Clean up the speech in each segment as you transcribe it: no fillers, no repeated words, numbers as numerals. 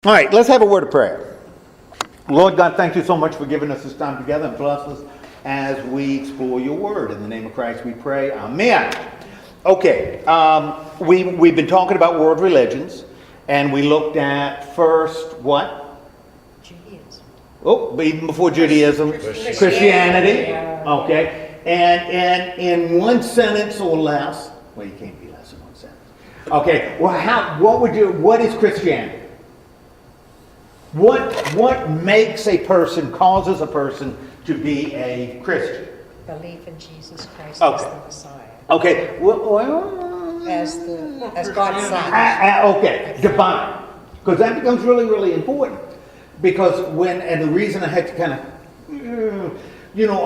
All right, let's have a word of prayer. Lord God, thank you so much for giving us this time together and bless us as we explore your word. In the name of Christ we pray. Amen. Okay, we've been talking about world religions, and we looked at first what? Judaism. Oh, even before Judaism, Christianity. Okay, and in one sentence or less, well, you can't be less than one sentence. Okay, well, what is Christianity? What makes a person, causes a person to be a Christian? Belief in Jesus Christ Okay. as the Messiah. Okay, well As God's Son. okay, divine. Because that becomes really, really important. Because and the reason I had to kind of, a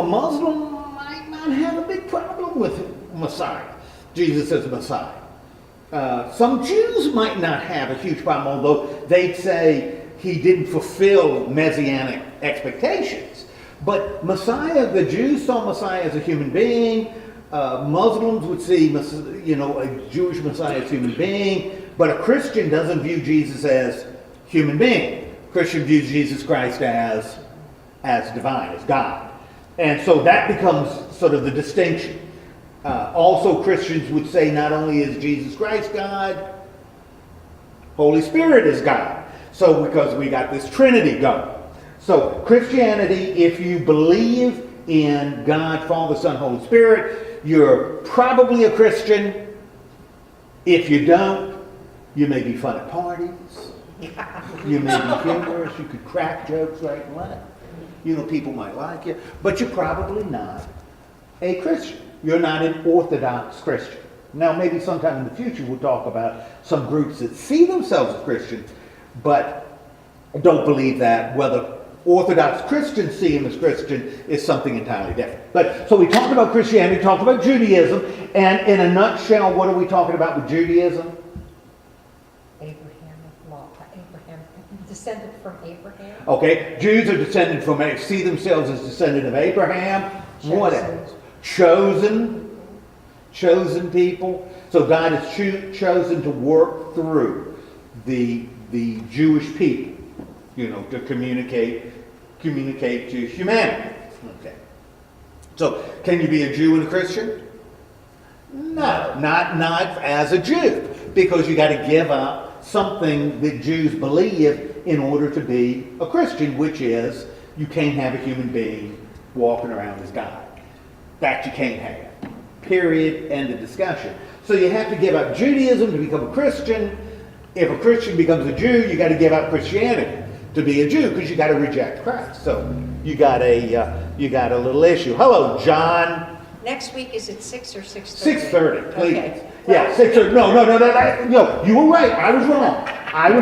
Muslim might not have a big problem with Messiah, Jesus as Messiah. Some Jews might not have a huge problem, although they'd say he didn't fulfill messianic expectations. But Messiah, the Jews saw Messiah as a human being. Muslims would see, a Jewish Messiah as a human being. But a Christian doesn't view Jesus as human being. A Christian views Jesus Christ as divine, as God. And so that becomes sort of the distinction. Also, Christians would say not only is Jesus Christ God, Holy Spirit is God. So because we got this Trinity going. So Christianity, if you believe in God, Father, Son, Holy Spirit, you're probably a Christian. If you don't, you may be fun at parties. You may be humorous. You could crack jokes right and left. People might like you. But you're probably not a Christian. You're not an Orthodox Christian. Now, maybe sometime in the future we'll talk about some groups that see themselves as Christians, but don't believe that. Whether Orthodox Christians see him as Christian is something entirely different. But so we talked about Christianity, talked about Judaism, and in a nutshell, what are we talking about with Judaism? Abraham, descended from Abraham. Okay, Jews are descended from, see themselves as descended of Abraham. Chosen. What else? Chosen people. So God has chosen to work through the Jewish people, to communicate to humanity. Okay. So, can you be a Jew and a Christian? No, not as a Jew, because you got to give up something that Jews believe in order to be a Christian, which is you can't have a human being walking around as God. That you can't have. Period. End of discussion. So you have to give up Judaism to become a Christian. If a Christian becomes a Jew, you got to give up Christianity to be a Jew, because you got to reject Christ. So you got a little issue. Hello, John. Next week, is it 6 or 6:30? 6:30, please. Okay. Yeah, 6:30. No. You were right. I was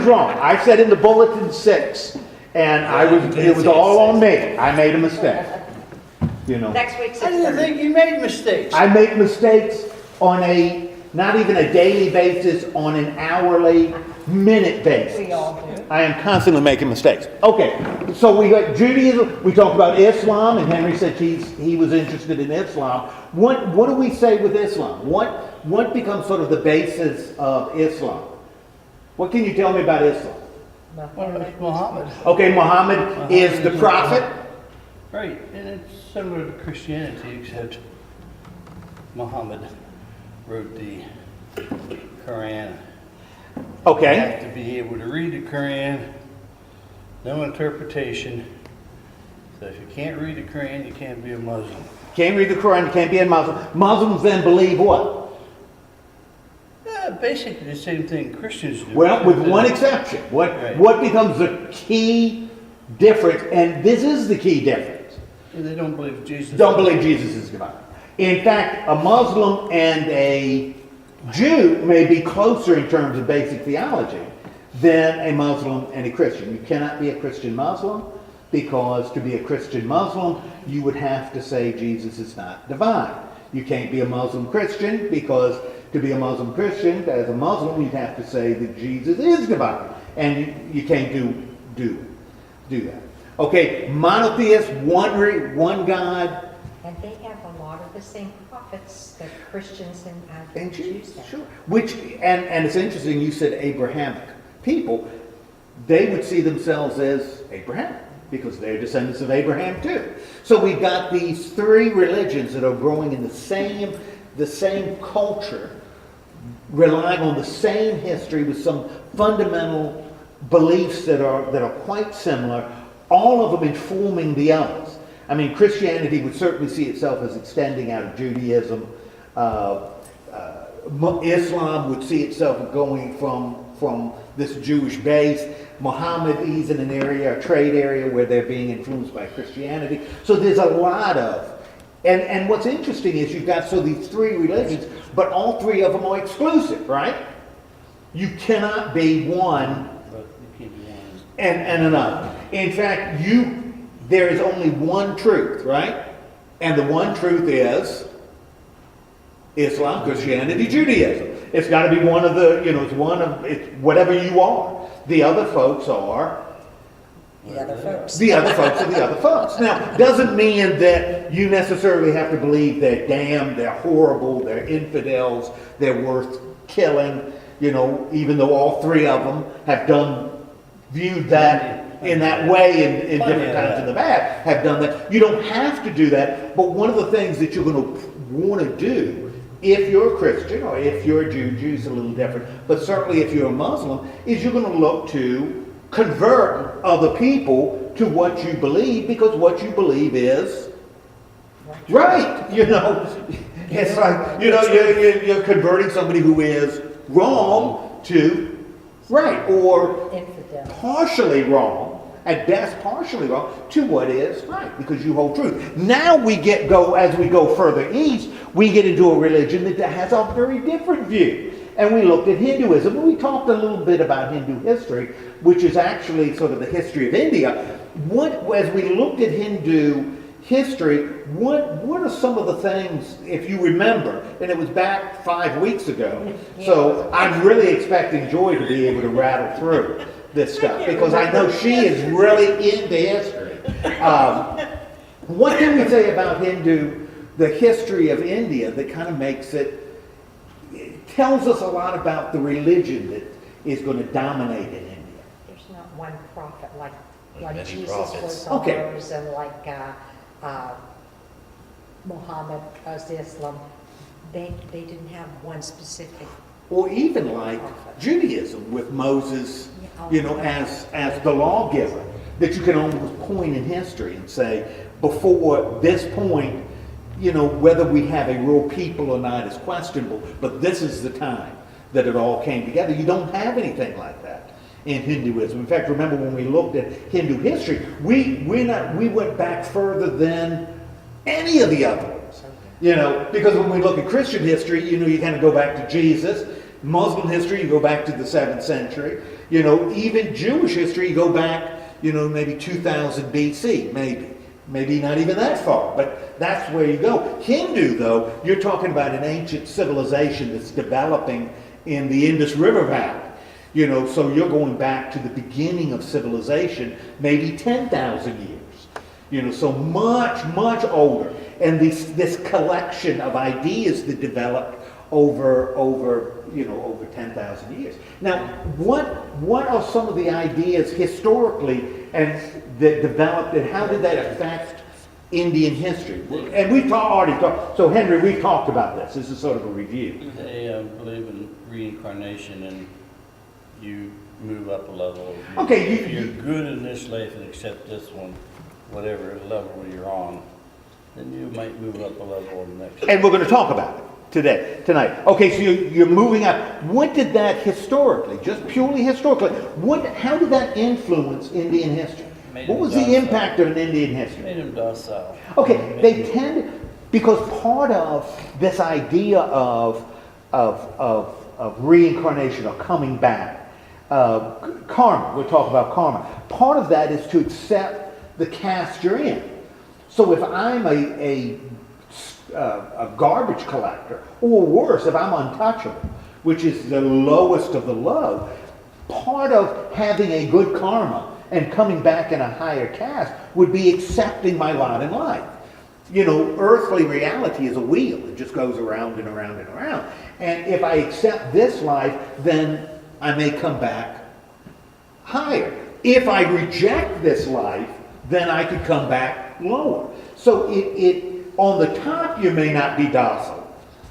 wrong. I said in the bulletin 6, and it was all on me. I made a mistake. Next week, 6:30. I didn't think you made mistakes. I make mistakes on not even a daily basis, on an hourly, minute basis. We all do. I am constantly making mistakes. Okay, so we got Judaism. We talked about Islam, and Henry said he was interested in Islam. What do we say with Islam? What becomes sort of the basis of Islam? What can you tell me about Islam? Well, it's Muhammad. Okay, Muhammad is the prophet. Right, and it's similar to Christianity, except Muhammad wrote the Quran. Okay. You have to be able to read the Quran, no interpretation. So if you can't read the Quran, you can't be a Muslim. Can't read the Quran, you can't be a Muslim. Muslims then believe what? Basically the same thing Christians do. Well, with one exception. What becomes the key difference, and this is the key difference. They don't believe Jesus. Don't believe Jesus is divine. In fact, a Muslim and a Jew may be closer in terms of basic theology than a Muslim and a Christian. You cannot be a Christian Muslim, because to be a Christian Muslim, you would have to say Jesus is not divine. You can't be a Muslim Christian, because to be a Muslim Christian, as a Muslim, you'd have to say that Jesus is divine. And you can't do that. Okay, monotheist, one God. And they have a lot of the same prophets that Christians and Jews have. Sure. And it's interesting, you said Abrahamic people. they would see themselves as Abraham, because they're descendants of Abraham too. So we've got these three religions that are growing in the same culture, relying on the same history with some fundamental beliefs that are quite similar, all of them informing the others. I mean, Christianity would certainly see itself as extending out of Judaism. Islam would see itself going from this Jewish base. Muhammad is in an area, a trade area, where they're being influenced by Christianity. So there's a lot of, and what's interesting is you've got these three religions, but all three of them are exclusive, right? You cannot be one and another. In fact, there is only one truth, right? And the one truth is Islam, Christianity, Judaism. It's got to be one of the, it's whatever you are. The other folks are The other folks. The other folks are the other folks. Now, doesn't mean that you necessarily have to believe they're damned, they're horrible, they're infidels, they're worth killing, even though all three of them have viewed that in that way in different times in the past, have done that. You don't have to do that, but one of the things that you're going to want to do if you're a Christian, or if you're a Jew, Jew's a little different, but certainly if you're a Muslim, is you're going to look to convert other people to what you believe, because what you believe is right. It's like, you're converting somebody who is wrong to right, or Infidel. partially wrong, at best partially wrong, to what is right, because you hold truth. Now as we go further east, we get into a religion that has a very different view. And we looked at Hinduism, and we talked a little bit about Hindu history, which is actually sort of the history of India. As we looked at Hindu history, what are some of the things, if you remember, and it was back 5 weeks ago, so I'm really expecting Joy to be able to rattle through this stuff, because I know she is really into history. What can we say about the history of India that kind of makes it tells us a lot about the religion that is going to dominate in India? There's not one prophet like Many Jesus prophets. was Okay. ours, and like Muhammad was Islam. They didn't have one specific. Or even like Judaism with Moses, as the lawgiver, that you can almost point in history and say, before this point, whether we have a real people or not is questionable, but this is the time that it all came together. You don't have anything like that in Hinduism. In fact, remember when we looked at Hindu history, we went back further than any of the other ones. Because when we look at Christian history, you kind of go back to Jesus. Muslim history, you go back to the 7th century. Even Jewish history, you go back, maybe 2000 BC, maybe not even that far, but that's where you go. Hindu, though, you're talking about an ancient civilization that's developing in the Indus River Valley. So you're going back to the beginning of civilization, maybe 10,000 years. So much, much older. And this collection of ideas that developed over 10,000 years. Now, what are some of the ideas historically that developed, and how did that affect Indian history? And we've already talked. So, Henry, we've talked about this. This is sort of a review. They believe in reincarnation, and you move up a level. If you're good in this life and accept this one, whatever level you're on, then you might move up a level in the next. And we're going to talk about it tonight. Okay, so you're moving up. What did that historically, just purely historically, how did that influence Indian history? What was the impact of Indian history? Made them docile. Okay, they tend, because part of this idea of reincarnation or coming back, karma, we'll talk about karma. Part of that is to accept the caste you're in. So if I'm a garbage collector, or worse, if I'm untouchable, which is the lowest of the low, part of having a good karma and coming back in a higher caste would be accepting my lot in life. Earthly reality is a wheel. It just goes around and around and around. And if I accept this life, then I may come back higher. If I reject this life, then I could come back lower. So on the top, you may not be docile,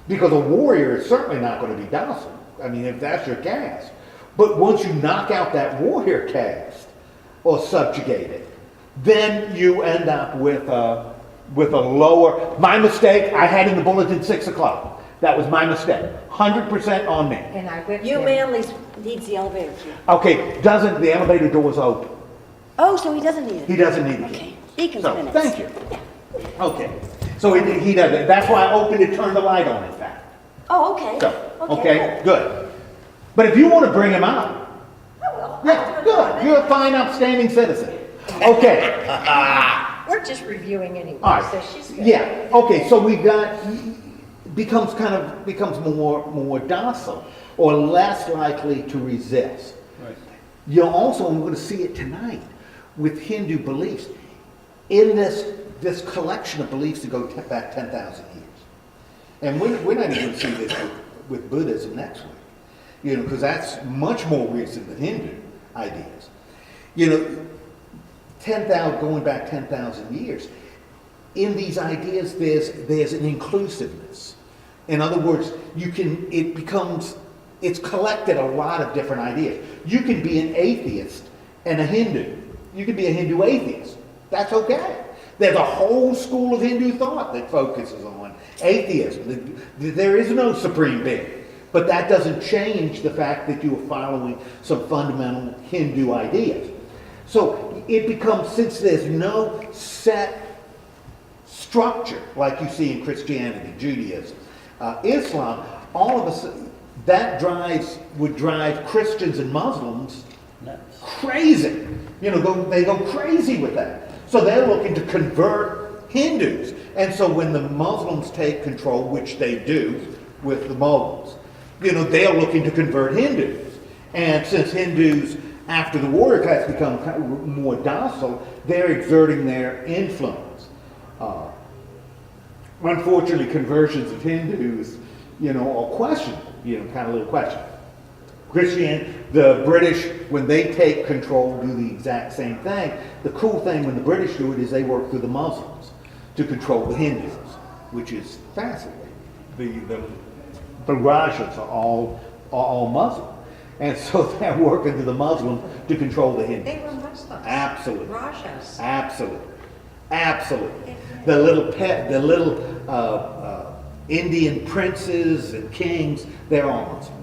because a warrior is certainly not going to be docile. I mean, if that's your caste. But once you knock out that warrior caste or subjugate it, then you end up with a lower. My mistake, I had in the bulletin 6 o'clock. That was my mistake. 100% on me. And I whipped You him. manly needs the elevator key. Okay, the elevator door's open. Oh, so he doesn't need it? He doesn't need it. Okay, beacons So, minutes. thank you. Okay, so he doesn't. That's why I opened it, turned the light on, in fact. Oh, okay. So, okay, good. But if you want to bring him out, yeah, good. You're a fine, upstanding citizen. Okay. We're just reviewing anyway, All right. so she's good. Yeah. Okay. So we got becomes more docile or less likely to resist. Right. You'll also, and we're going to see it tonight with Hindu beliefs, in this collection of beliefs that go back 10,000 years. And we're not even going to see this with Buddhism next week, because that's much more recent than Hindu ideas. 10,000, going back 10,000 years, in these ideas there's an inclusiveness. In other words, it's collected a lot of different ideas. You can be an atheist and a Hindu. You can be a Hindu atheist. That's okay. There's a whole school of Hindu thought that focuses on atheism. There is no supreme being. But that doesn't change the fact that you are following some fundamental Hindu ideas. So it becomes, since there's no set structure like you see in Christianity, Judaism, Islam, all of a sudden, that would drive Christians and Muslims Nuts. crazy. They go crazy with that. So they're looking to convert Hindus. And so when the Muslims take control, which they do with the Mughals, they're looking to convert Hindus. And since Hindus, after the warrior class, become kind of more docile, they're exerting their influence. Unfortunately, conversions of Hindus, are questionable, kind of a little question. The British, when they take control, do the exact same thing. The cool thing when the British do it is they work through the Muslims to control the Hindus, which is fascinating. The Rajas are all Muslim. And so they're working through the Muslim to control the Hindus. They were Muslims. Absolutely. Rajas. Absolutely. The little Indian princes and kings, they're all Muslim.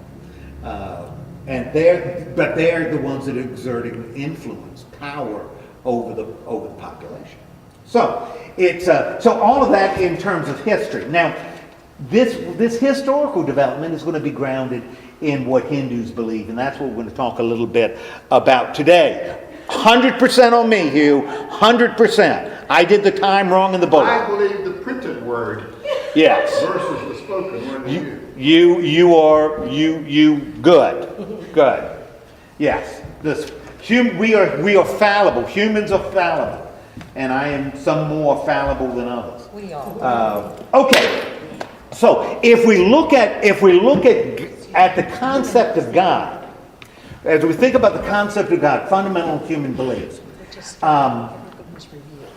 And they're the ones that are exerting influence, power over the population. So so all of that in terms of history. Now, this historical development is going to be grounded in what Hindus believe, and that's what we're going to talk a little bit about today. 100% on me, Hugh. 100%. I did the time wrong in the bullet. I believe the printed word Yes. versus the spoken word. You good. Yes. We are fallible. Humans are fallible, and I am some more fallible than others. We all. Okay. So if we look at the concept of God, as we think about the concept of God, fundamental human beliefs. We're just starting. Everything was reviewed.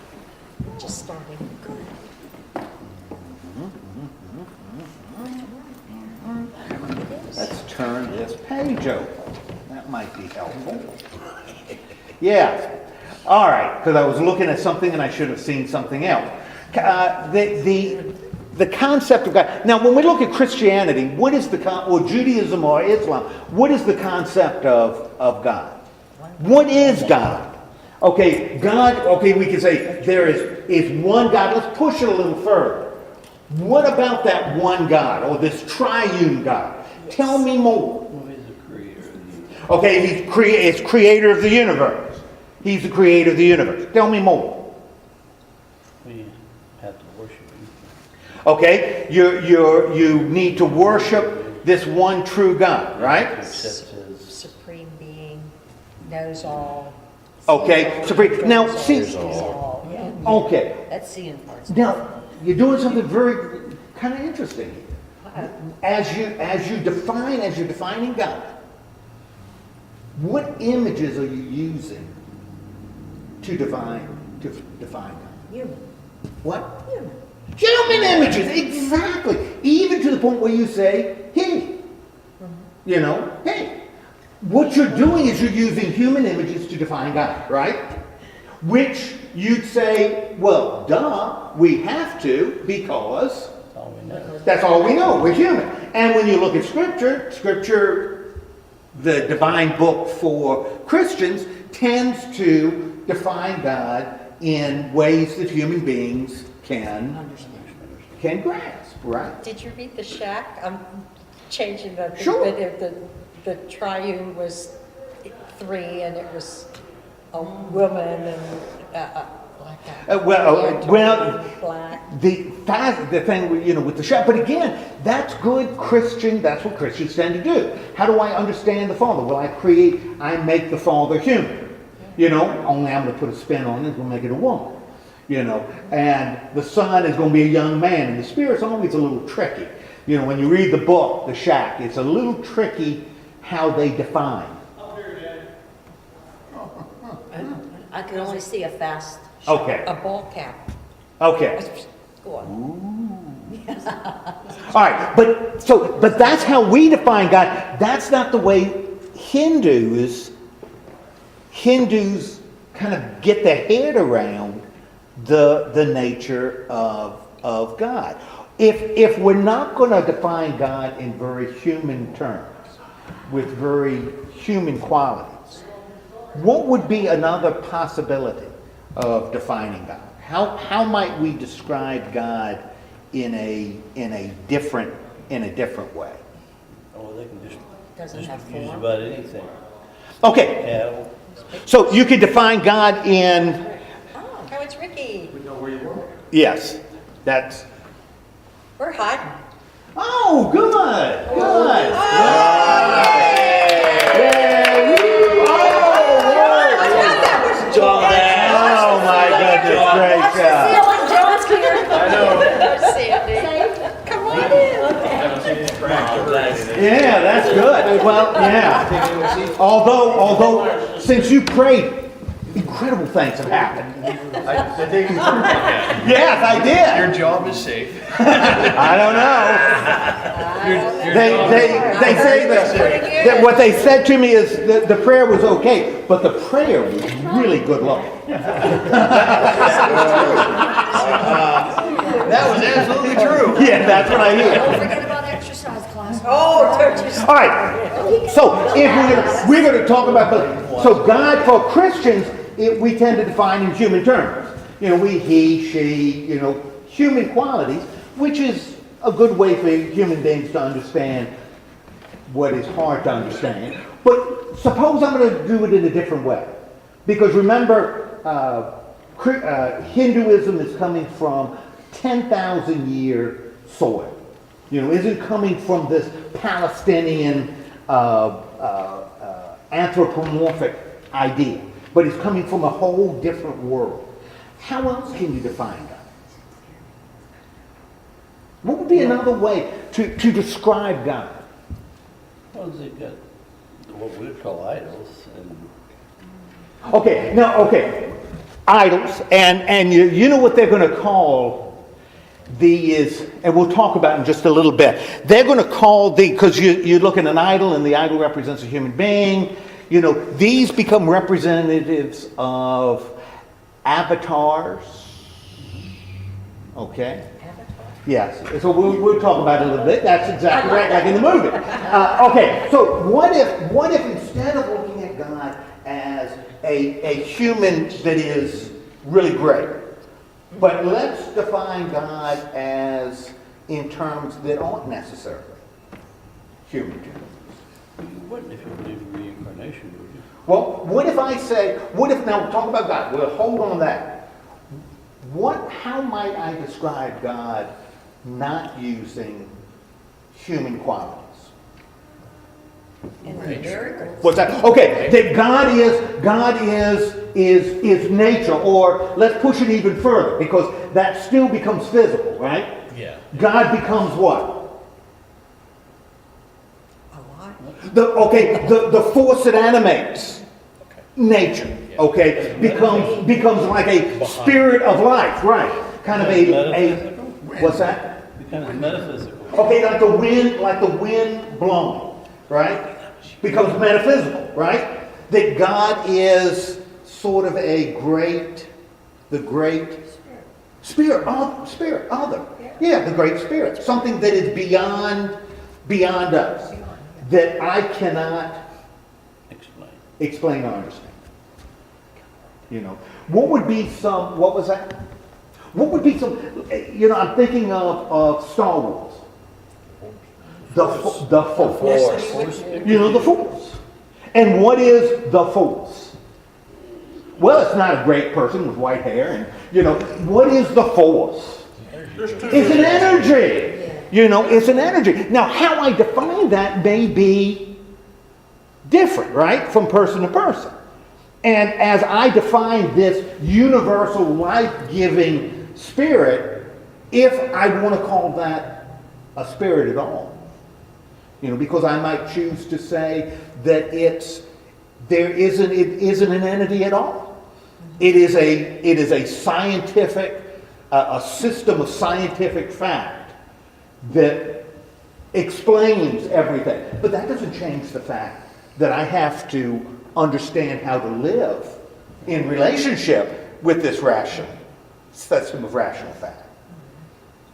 We're just starting. Good. Let's turn this page over. That might be helpful. Yeah. All right, because I was looking at something and I should have seen something else. The concept of God. Now, when we look at Christianity, what is or Judaism or Islam, what is the concept of God? What is God? Okay, God, we can say there is one God. Let's push it a little further. What about that one God or this triune God? Tell me more. Well, he's the creator of the universe. Okay, he's creator of the universe. He's the creator of the universe. Tell me more. We have to worship him. Okay, you need to worship this one true God, right? Accept his Supreme being knows all. Okay, supreme. Now, see. Sees all. Yeah. Okay, That's seeing parts. now you're doing something very kind of interesting here. As you're defining God, What images are you using to define God? Human. What? Human. Human images, exactly. Even to the point where you say, he. You know, hey. What you're doing is you're using human images to define God, right? Which you'd say, well, duh, we have to because That's all we know. that's all we know. We're human. And when you look at Scripture, the divine book for Christians, tends to define God in ways that human beings can grasp, right? Did you read the shack? I'm changing the, Sure. the triune was 3 and it was a woman and like that. Well, Black. the thing with the shack, but again, that's good Christian. That's what Christians tend to do. How do I understand the Father? Well, I make the Father human. Only I'm going to put a spin on it. We'll make it a woman. And the Son is going to be a young man, and the Spirit's always a little tricky. When you read the book, The Shack, it's a little tricky how they define. I can only see a fast. Okay. A ball cap. Okay. Go on. All right. But that's how we define God. That's not the way Hindus kind of get their head around the nature of God. If we're not going to define God in very human terms, with very human qualities, what would be another possibility of defining God? How might we describe God in a different way? Oh, they can Doesn't have use form. about anything. Okay, Cattle. so you could define God in Oh, it's Ricky. We know where you are. yes, that's We're hiding. oh good. Oh my goodness gracious! I know. Sandy. Come on in. Haven't seen any cracks or anything. Yeah, that's good. Well, yeah. Although, since you prayed, incredible things have happened. I think Yes, I did. your job is safe. I don't know. They say that what they said to me is that the prayer was okay, but the prayer was really good looking. That was absolutely true. Yeah, that's what I hear. Don't forget about exercise class. Oh, don't you All right. So if we're going to talk about so God for Christians, we tend to define in human terms. He, she, human qualities, which is a good way for human beings to understand what is hard to understand. But suppose I'm going to do it in a different way, because remember, Hinduism is coming from 10,000-year soil. Isn't coming from this Palestinian anthropomorphic idea, but it's coming from a whole different world. How else can you define God? What would be another way to describe God? Well, they've got what we would call idols, and Okay, idols, and you know what they're going to call these, and we'll talk about in just a little bit. They're going to call because you look at an idol, and the idol represents a human being. These become representatives of avatars. Okay. Yes. So we'll talk about it a little bit. That's exactly right, like in the movie. Okay. So what if instead of looking at God as a human that is really great, but let's define God as in terms that aren't necessarily human terms. you wouldn't if you believed in reincarnation, would you? Well, now talk about God. We'll hold on to that. How might I describe God not using human qualities? And the miracles. What's that? Okay, that God is nature, or let's push it even further, because that still becomes physical, right? Yeah. God becomes what? A lot. The force that animates nature, okay, becomes like a spirit of life, right? Kind of a what's that? Becomes metaphysical. Okay, like the wind blowing, right? Becomes metaphysical, right? That God is sort of the great spirit, other. Yeah, the great spirit. Something that is beyond us. That I cannot explain or understand. You know, what was that? What would be some, I'm thinking of Star Wars. The Force. You know, the Force. And what is the Force? Well, it's not a great person with white hair. And, what is the Force? It's an energy. It's an energy. Now, how I define that may be different, right? From person to person. And as I define this universal life-giving spirit, if I want to call that a spirit at all, because I might choose to say that it isn't an entity at all. It is a scientific, a system of scientific fact that explains everything. But that doesn't change the fact that I have to understand how to live in relationship with this system of rational fact.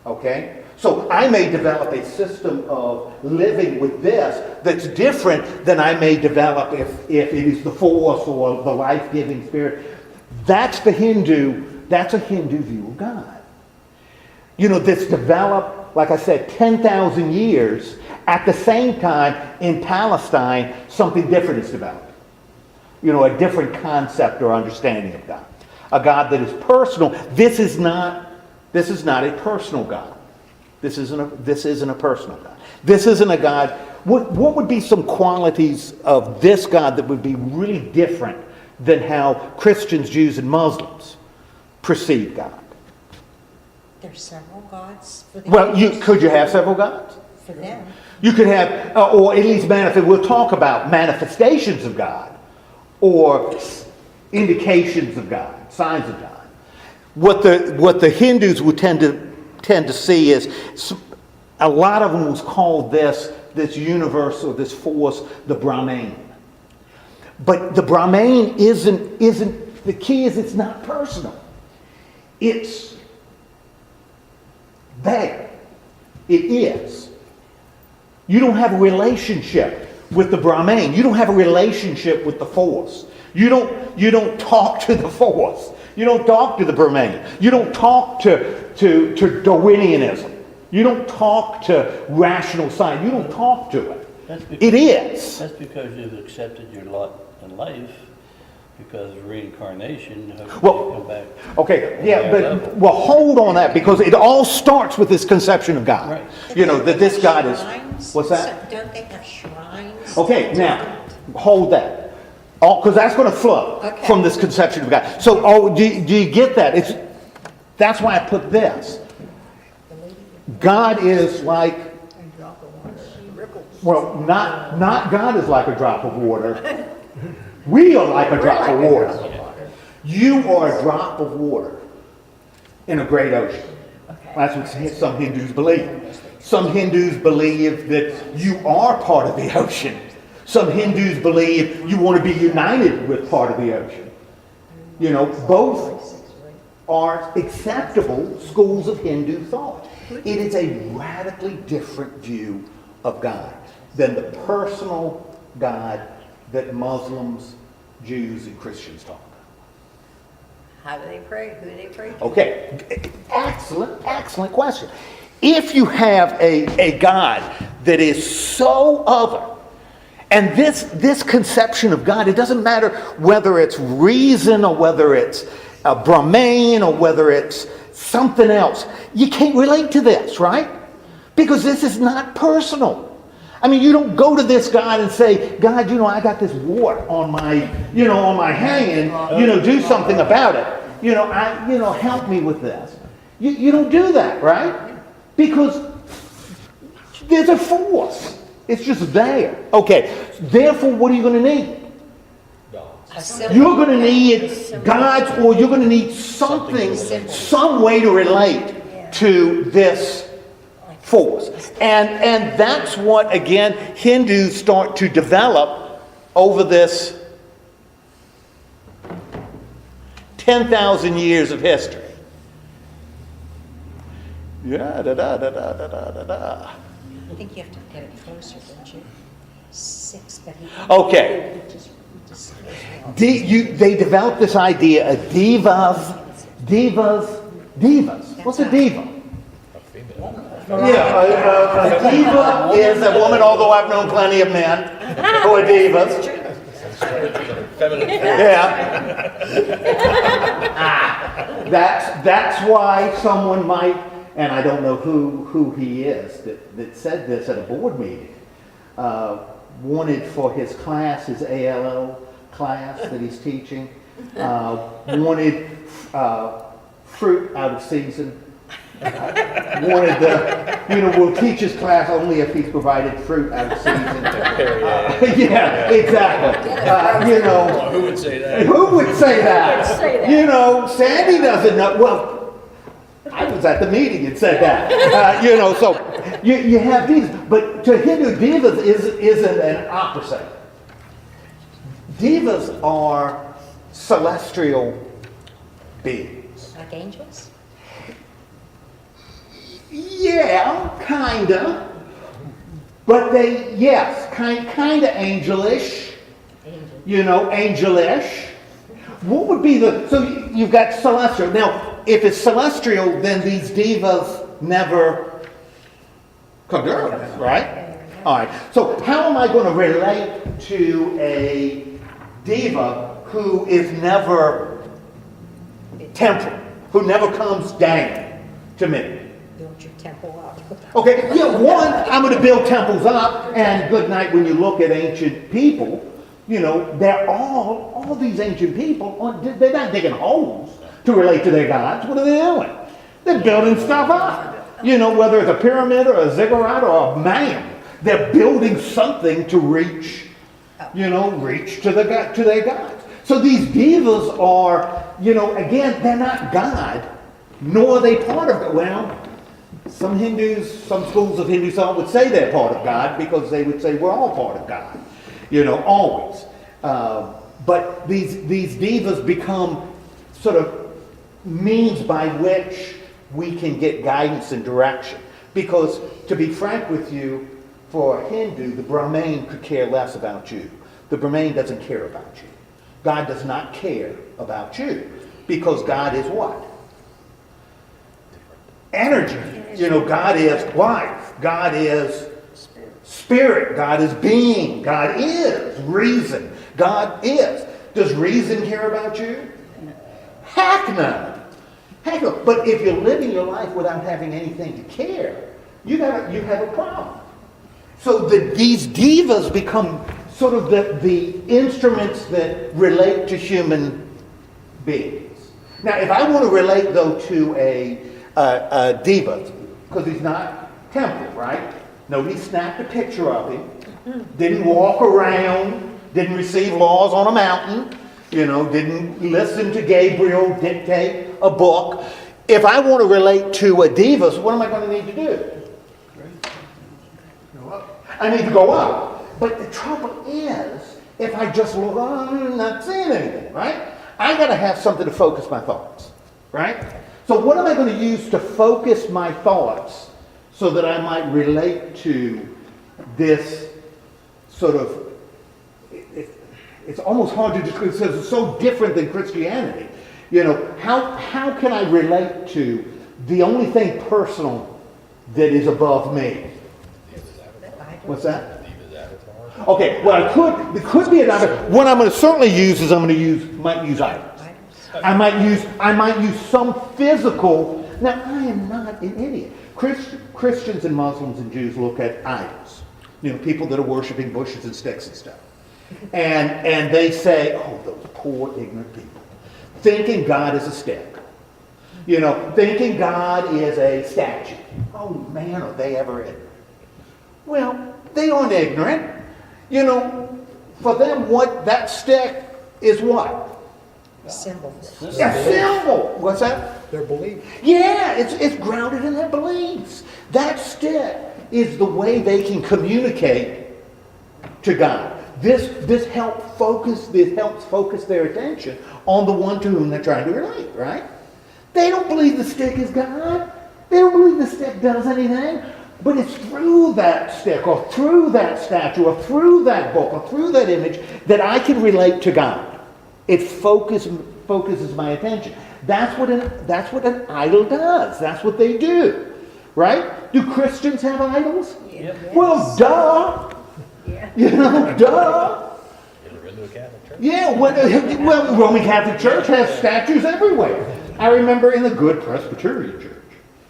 Okay? So I may develop a system of living with this that's different than I may develop if it is the force or the life-giving spirit. That's a Hindu view of God. That's developed, like I said, 10,000 years. At the same time, in Palestine, something different is developed. A different concept or understanding of God. A God that is personal. This is not a personal God. This isn't a personal God. This isn't a God. What would be some qualities of this God that would be really different than how Christians, Jews, and Muslims perceive God? There's several gods for them. Well, could you have several gods? For them. You could have, or at least we'll talk about manifestations of God, or indications of God, signs of God. What the Hindus would tend to see is a lot of them was called this universe or this force, the Brahman. But the Brahman isn't the key is it's not personal. It's there. It is. You don't have a relationship with the Brahman. You don't have a relationship with the force. You don't talk to the force. You don't talk to the Brahman. You don't talk to Darwinianism. You don't talk to rational science. You don't talk to it. It is. That's because you've accepted your lot in life, because of reincarnation. Well, come back. Okay, yeah, but hold on that, because it all starts with this conception of God. Right. That this God is. Shrines? What's that? Don't they have shrines? Okay, now hold that. Because that's going to flow from this conception of God. So, do you get that? That's why I put this. God is like, well, not God is like a drop of water. We are like a drop of water. You are a drop of water in a great ocean. That's what some Hindus believe. Some Hindus believe that you are part of the ocean. Some Hindus believe you want to be united with part of the ocean. Both are acceptable schools of Hindu thought. It is a radically different view of God than the personal God that Muslims, Jews, and Christians talk about. How do they pray? Who do they pray to? Okay, excellent question. If you have a God that is so other, and this conception of God, it doesn't matter whether it's reason or whether it's a Brahman or whether it's something else, you can't relate to this, right? Because this is not personal. I mean, you don't go to this God and say, God, I got this wart on my hanging, do something about it. Help me with this. You don't do that, right? Because there's a force. It's just there. Okay, therefore, what are you going to need? A symbol. You're going to need gods, or you're going to need something, some way to relate to this force. And that's what, again, Hindus start to develop over this 10,000 years of history. Yeah, da da da da da da da. I think you have to get it closer, don't you? 6, but he... Okay. They developed this idea of divas. What's a diva? Yeah, a diva is a woman, although I've known plenty of men who are divas. Yeah. That's why someone might, and I don't know who he is, that said this at a board meeting, wanted for his class, his ALL class that he's teaching, wanted fruit out of season. Wanted we'll teach his class only if he's provided fruit out of season. Yeah, exactly. Who would say that? Who would say that? Sandy doesn't know. Well, I was at the meeting and said that. So you have these, but to Hindu, divas isn't an opposite. Divas are celestial beings. Like angels? Yeah, kinda. But kinda angelish. Angelish. What would be so you've got celestial. Now, if it's celestial, then these divas never come to earth, right? All right. So how am I going to relate to a diva who is never temporal, who never comes down to me? Build your temple up. Okay, I'm going to build temples up, and good night when you look at ancient people, they're all these ancient people, they're not digging holes to relate to their gods. What are they doing? They're building stuff up. Whether it's a pyramid or a ziggurat or a man, they're building something to reach to their gods. So these divas are, again, they're not God, nor are they part of God. Well, some schools of Hindu thought would say they're part of God because they would say we're all part of God, always. But these divas become sort of means by which we can get guidance and direction. Because, to be frank with you, for a Hindu, the Brahmin could care less about you. The Brahmin doesn't care about you. God does not care about you. Because God is what? Energy. God is life. God is spirit. God is being. God is reason. God is. Does reason care about you? Heck no. Heck no. But if you're living your life without having anything to care, you have a problem. So these divas become sort of the instruments that relate to human beings. Now, if I want to relate, though, to a diva, because he's not temple, right? Nobody snapped a picture of him, didn't walk around, didn't receive laws on a mountain, didn't listen to Gabriel dictate a book. If I want to relate to a diva, what am I going to need to do? I need to go up. But the trouble is, if I just look, I'm not seeing anything, right? I got to have something to focus my thoughts, right? So what am I going to use to focus my thoughts so that I might relate to this sort of, it's almost hard to describe, because it's so different than Christianity. How can I relate to the only thing personal that is above me? What's that? Okay, well, it could be another. What I'm going to certainly use is might use items. I might use some physical. Now, I am not an idiot. Christians and Muslims and Jews look at idols. People that are worshiping bushes and sticks and stuff. And they say, oh, those poor ignorant people. Thinking God is a stick. Thinking God is a statue. Oh, man, are they ever ignorant. Well, they aren't ignorant. You know, for them, what that stick is what? Symbol. A symbol. What's that? Their belief. Yeah, it's grounded in their beliefs. That stick is the way they can communicate to God. This helps focus their attention on the one to whom they're trying to relate, right? They don't believe the stick is God. They don't believe the stick does anything. But it's through that stick, or through that statue, or through that book, or through that image, that I can relate to God. It focuses my attention. That's what an idol does. That's what they do, right? Do Christians have idols? Yep. Well, duh. Yeah. You know, duh. You ever been to a Catholic church? Yeah, well, Roman Catholic Church has statues everywhere. I remember in the good Presbyterian Church,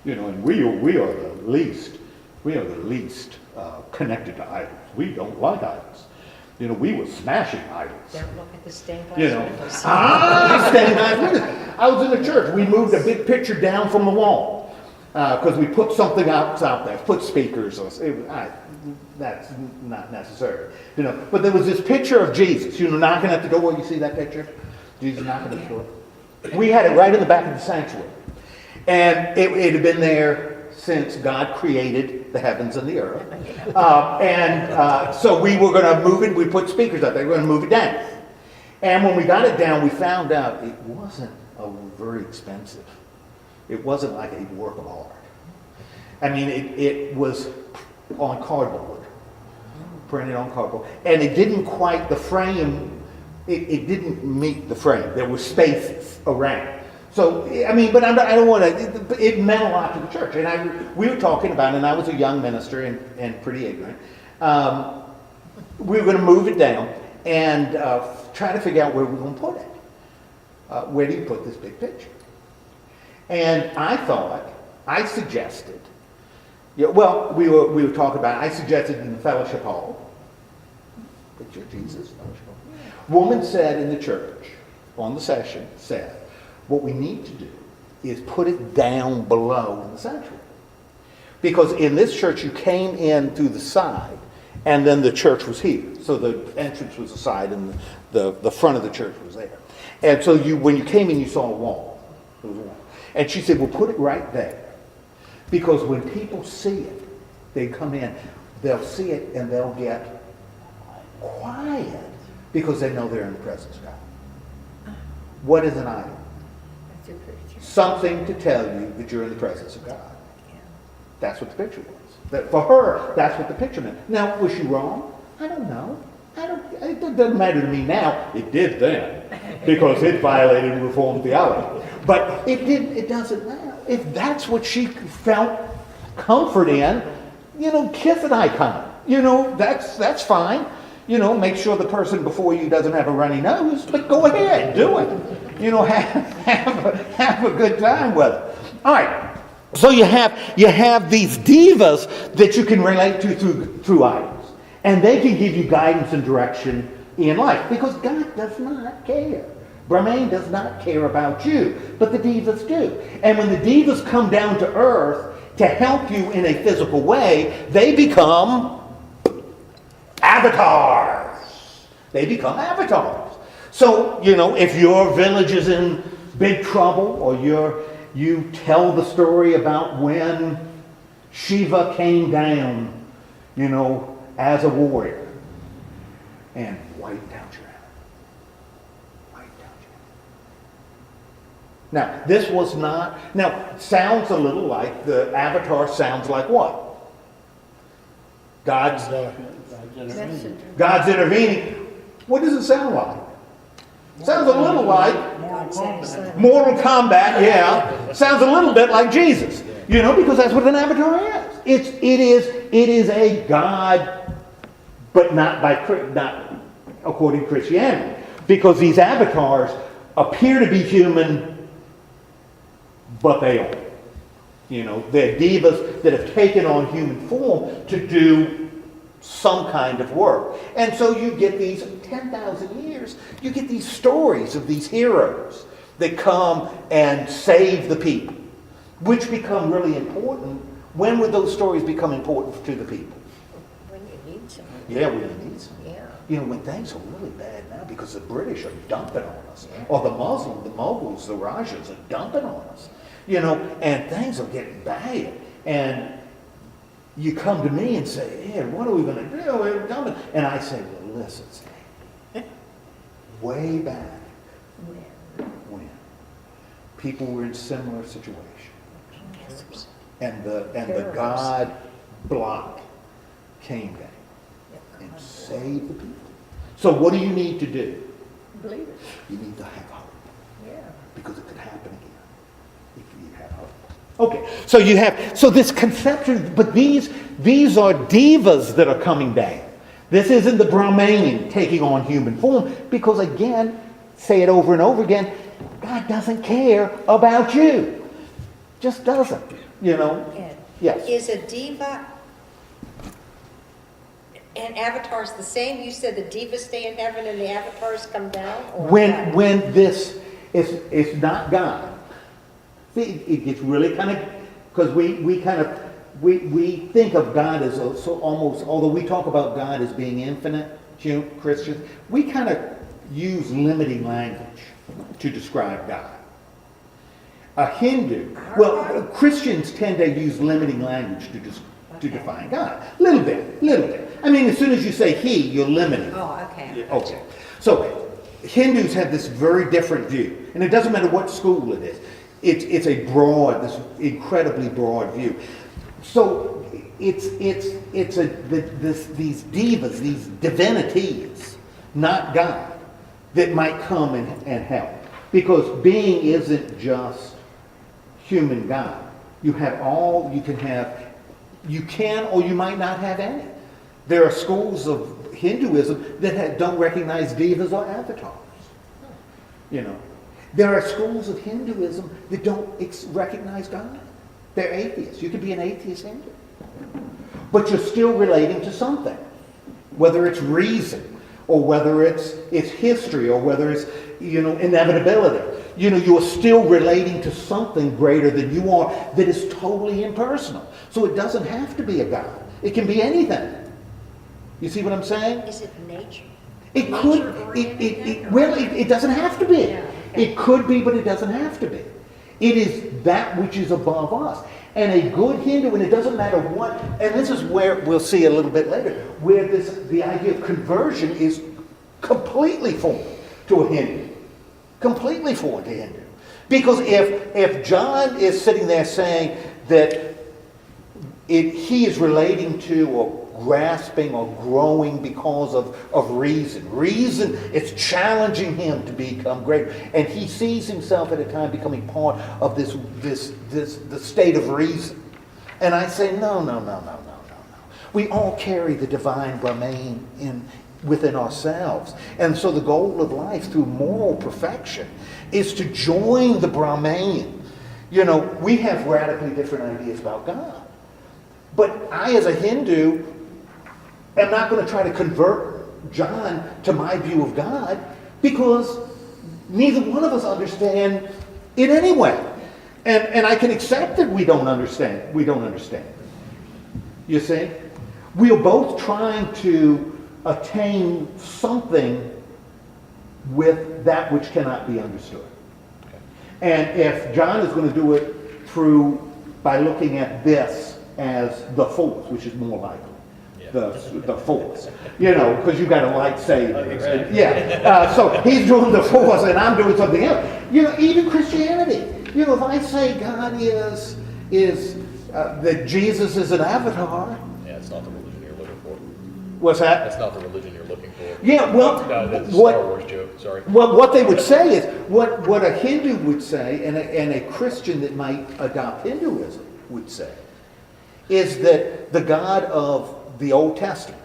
you know, and we are the least connected to idols. We don't like idols. You know, we were smashing idols. Don't look at the stained glass You know, windows. stained glass windows. I was in the church. We moved a big picture down from the wall because we put something out there, put speakers. That's not necessary, you know. But there was this picture of Jesus, you know, knocking at the door. You see that picture? Jesus knocking at the door. We had it right in the back of the sanctuary, and it had been there since God created the heavens and the earth. So we were going to move it. We put speakers up there. We were going to move it down. And when we got it down, we found out it wasn't very expensive. It wasn't like a work of art. I mean, it was on cardboard, printed on cardboard. And it didn't quite, the frame, it didn't meet the frame. There were spaces around. So, I mean, but I don't want to, it meant a lot to the church. And we were talking about it, and I was a young minister and pretty ignorant. We were going to move it down and try to figure out where we're going to put it. Where do you put this big picture? And I suggested, we were talking about it. I suggested in the fellowship hall, picture of Jesus, fellowship hall. Woman said in the church, on the session, said, what we need to do is put it down below in the sanctuary. Because in this church, you came in through the side, and then the church was here. So the entrance was the side, and the front of the church was there. And so when you came in, you saw a wall. There was a wall. And she said, well, put it right there. Because when people see it, they come in, they'll see it, and they'll get quiet because they know they're in the presence of God. What is an idol? Something to tell you that you're in the presence of God. That's what the picture was. That for her, that's what the picture meant. Now, was she wrong? I don't know. It doesn't matter to me now. It did then, because it violated Reformed theology. But it doesn't matter. If that's what she felt comfort in, you know, kiss an icon. You know, that's fine. You know, make sure the person before you doesn't have a runny nose, but go ahead, do it. You know, have a good time with it. All right. So you have these devas that you can relate to through idols, and they can give you guidance and direction in life because God does not care. Brahman does not care about you, but the devas do. And when the devas come down to earth to help you in a physical way, they become avatars. They become avatars. So, you know, if your village is in big trouble, or you tell the story about when Shiva came down, you know, as a warrior and wiped out your enemy. Wiped out your enemy. Now, this was not, now, sounds a little like, the avatar sounds like what? God's intervening. What does it sound like? Sounds a little like Mortal Kombat, yeah. Sounds a little bit like Jesus. You know, because that's what an avatar is. It is a God, but not according to Christianity. Because these avatars appear to be human, but they aren't. You know, they're devas that have taken on human form to do some kind of work. And so you get these 10,000 years, you get these stories of these heroes that come and save the people, which become really important. When would those stories become important to the people? When you Yeah, we need some. Yeah. You know, when things are really bad now because the British are dumping on us, or the Muslims, the Moguls, the Rajas are dumping on us, you know, and things are getting bad. And you come to me and say, Ed, what are we going to do? We're dumping. And I say, well, listen, Sam, way back when people were in similar situations, and the God block came down and saved the people. So what do you need to do? Believe it. You need to have hope. Yeah. Because it could happen again if you have hope. Okay, so this conception, but these are devas that are coming down. This isn't the Brahman taking on human form, because again, say it over and over again, God doesn't care about you. Just doesn't, you know. Ed, Yes. is a diva and avatars the same? You said the divas stay in heaven and the avatars come down? Or what? When this is not God. See, it gets really kind of, because we think of God as so almost, although we talk about God as being infinite, Christians, we kind of use limiting language to describe God. A Hindu, well, Christians tend to use limiting language to define God. Little bit. I mean, as soon as you say he, you're limiting. Oh, okay. Okay. So Hindus have this very different view, and it doesn't matter what school it is. It's a broad, this incredibly broad view. So these devas, these divinities, not God, that might come and help. Because being isn't just human God. You can or you might not have any. There are schools of Hinduism that don't recognize devas or avatars. You know, there are schools of Hinduism that don't recognize God. They're atheists. You could be an atheist Hindu, but you're still relating to something, whether it's reason or whether it's history or whether it's inevitability. You are still relating to something greater than you are that is totally impersonal. So it doesn't have to be a God. It can be anything. You see what I'm saying? Is it nature? It could. It doesn't have to be. Yeah, okay. It could be, but it doesn't have to be. It is that which is above us. And a good Hindu, and it doesn't matter what, and this is where we'll see a little bit later, where the idea of conversion is completely foreign to a Hindu. Completely foreign to Hindu. Because if John is sitting there saying that he is relating to or grasping or growing because of reason. Reason is challenging him to become greater. And he sees himself at a time becoming part of the state of reason. And I say, no. We all carry the divine Brahman within ourselves. And so the goal of life through moral perfection is to join the Brahman. We have radically different ideas about God. But I, as a Hindu, am not going to try to convert John to my view of God, because neither one of us understand it anyway. And I can accept that we don't understand. We don't understand. You see? We are both trying to attain something with that which cannot be understood. And if John is going to do it by looking at this as the force, which is more likely. The force, because you've got a lightsaber. Exactly. Yeah. So he's doing the force, and I'm doing something else. Even Christianity. If I say God is that Jesus is an avatar. Yeah, it's not the religion you're looking for. What's that? That's not the religion you're looking for. Yeah. Well, That's a Star Wars joke. Sorry. Well, what they would say is what a Hindu would say, and a Christian that might adopt Hinduism would say, is that the God of the Old Testament,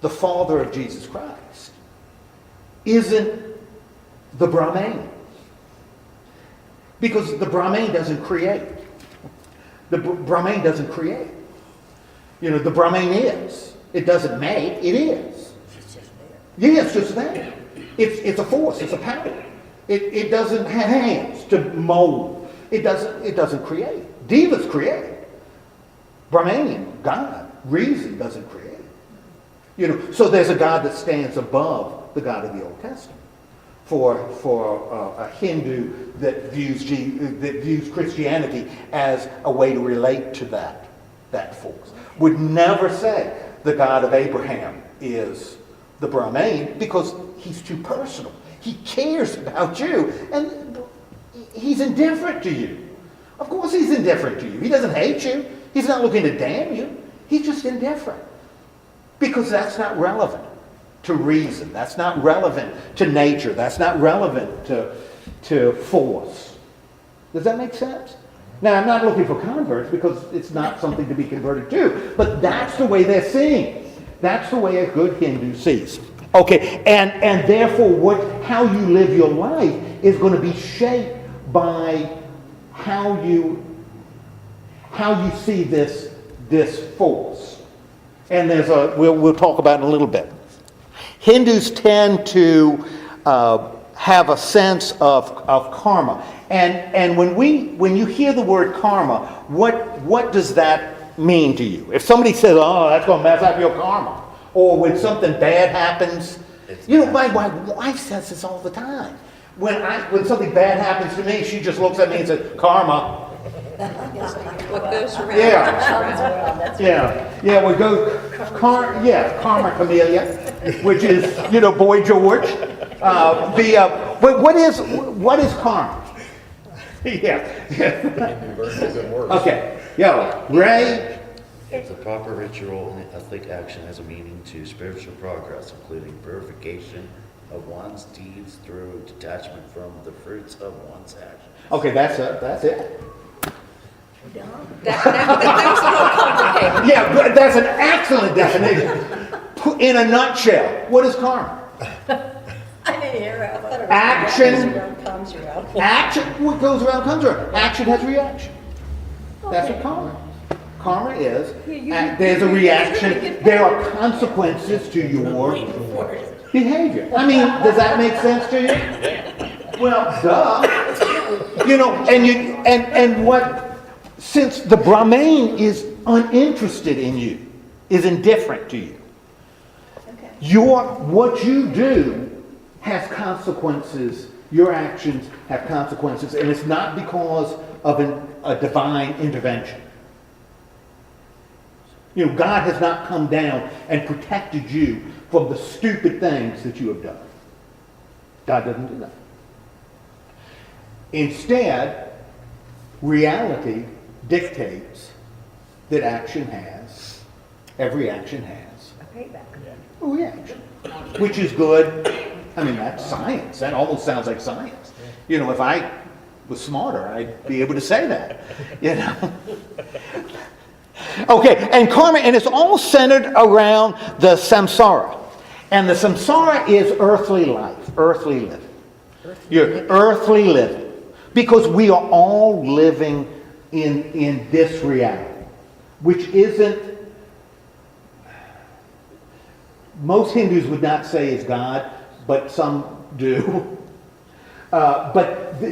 the Father of Jesus Christ, isn't the Brahman. Because the Brahman doesn't create. The Brahman doesn't create. The Brahman is. It doesn't make, it is. It's just there. Yeah, it's just there. It's a force, it's a power. It doesn't have hands to mold. It doesn't create. Devas create. Brahmanian, God, reason doesn't create. So there's a God that stands above the God of the Old Testament. For a Hindu that views Christianity as a way to relate to that force, would never say the God of Abraham is the Brahman, because he's too personal. He cares about you, and he's indifferent to you. Of course he's indifferent to you. He doesn't hate you. He's not looking to damn you. He's just indifferent. Because that's not relevant to reason. That's not relevant to nature. That's not relevant to force. Does that make sense? Now, I'm not looking for converts, because it's not something to be converted to. But that's the way they're seeing. That's the way a good Hindu sees. Okay, and therefore how you live your life is going to be shaped by how you see this force. And we'll talk about it in a little bit. Hindus tend to have a sense of karma, and when you hear the word karma, what does that mean to you? If somebody says, "Oh, that's going to mess up your karma," or when something bad happens, my wife says this all the time. When something bad happens to me, she just looks at me and says, "Karma." What goes around comes around. That's We go karma camellia, which is Boy George. What is karma? Hindu version of good works. Okay. Ray. It's a proper ritual and ethic action has a meaning to spiritual progress, including purification of one's deeds through detachment from the fruits of one's actions. Okay, that's it. that was a little complicated. Yeah, but that's an excellent definition. In a nutshell, what is karma? I didn't hear it. I thought it was Action. what goes around comes around. Action, what goes around comes around. Action has reaction. That's what karma is. Karma is, there's a reaction, there are consequences to your behavior. I mean, does that make sense to you? Well, duh. Since the Brahman is uninterested in you, is indifferent to you, what you do has consequences, your actions have consequences, and it's not because of a divine intervention. God has not come down and protected you from the stupid things that you have done. God doesn't do that. Instead, reality dictates that every action has a reaction, which is good. I mean, that's science. That almost sounds like science. If I was smarter, I'd be able to say that. Okay, and karma, and it's all centered around the samsara. And the samsara is earthly life, earthly living. Earthly living. Because we are all living in this reality, which isn't, most Hindus would not say is God, but some do.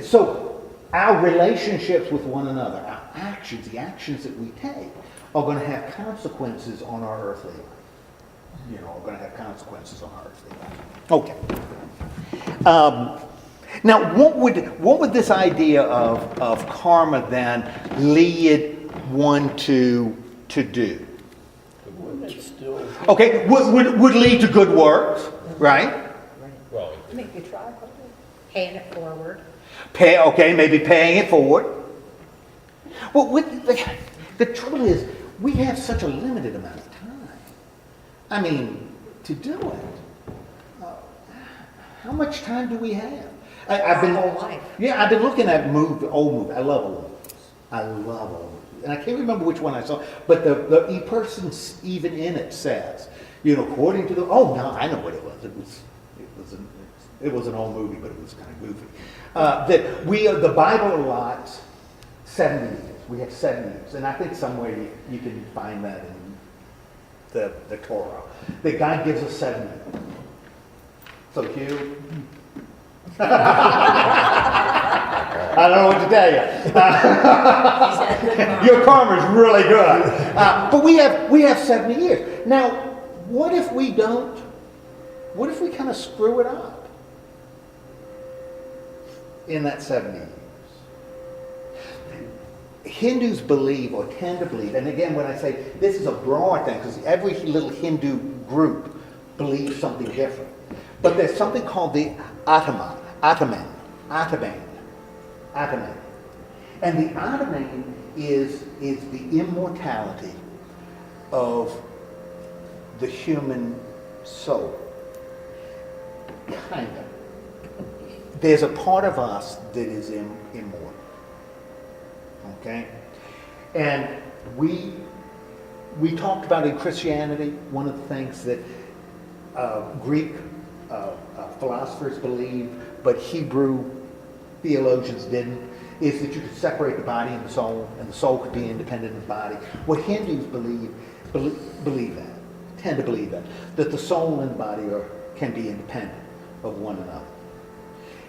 So our relationships with one another, our actions, the actions that we take, are going to have consequences on our earthly life. Are going to have consequences on our earthly life. Okay. Now, what would this idea of karma then lead one to do? Okay, would lead to good works, right? Well, Make you try. Paying it forward. Maybe paying it forward. Well, the trouble is, we have such a limited amount of time. I mean, to do it. How much time do we have? I've been Our whole life. Yeah, I've been looking at old movies. I love old movies. I love old movies, and I can't remember which one I saw. But the person even in it says, according to I know what it was. It was an old movie, but it was kind of goofy. That the Bible allots 70 years. We have 7 years, and I think somewhere you can find that in the Torah. That God gives us 7 years. So Hugh, I don't know what to tell you. Your karma's really good, but we have 70 years now. what if we don't? What if we kind of screw it up in that 70 years? Hindus believe or tend to believe, and again when I say this is a broad thing, because every little Hindu group believes something different, but there's something called the Atman. And the Atman is the immortality of the human soul. Kind of. There's a part of us that is immortal. Okay? And we talked about in Christianity, one of the things that Greek philosophers believed, but Hebrew theologians didn't, is that you could separate the body and the soul could be independent of the body. What Hindus believe that, tend to believe that the soul and the body can be independent of one another.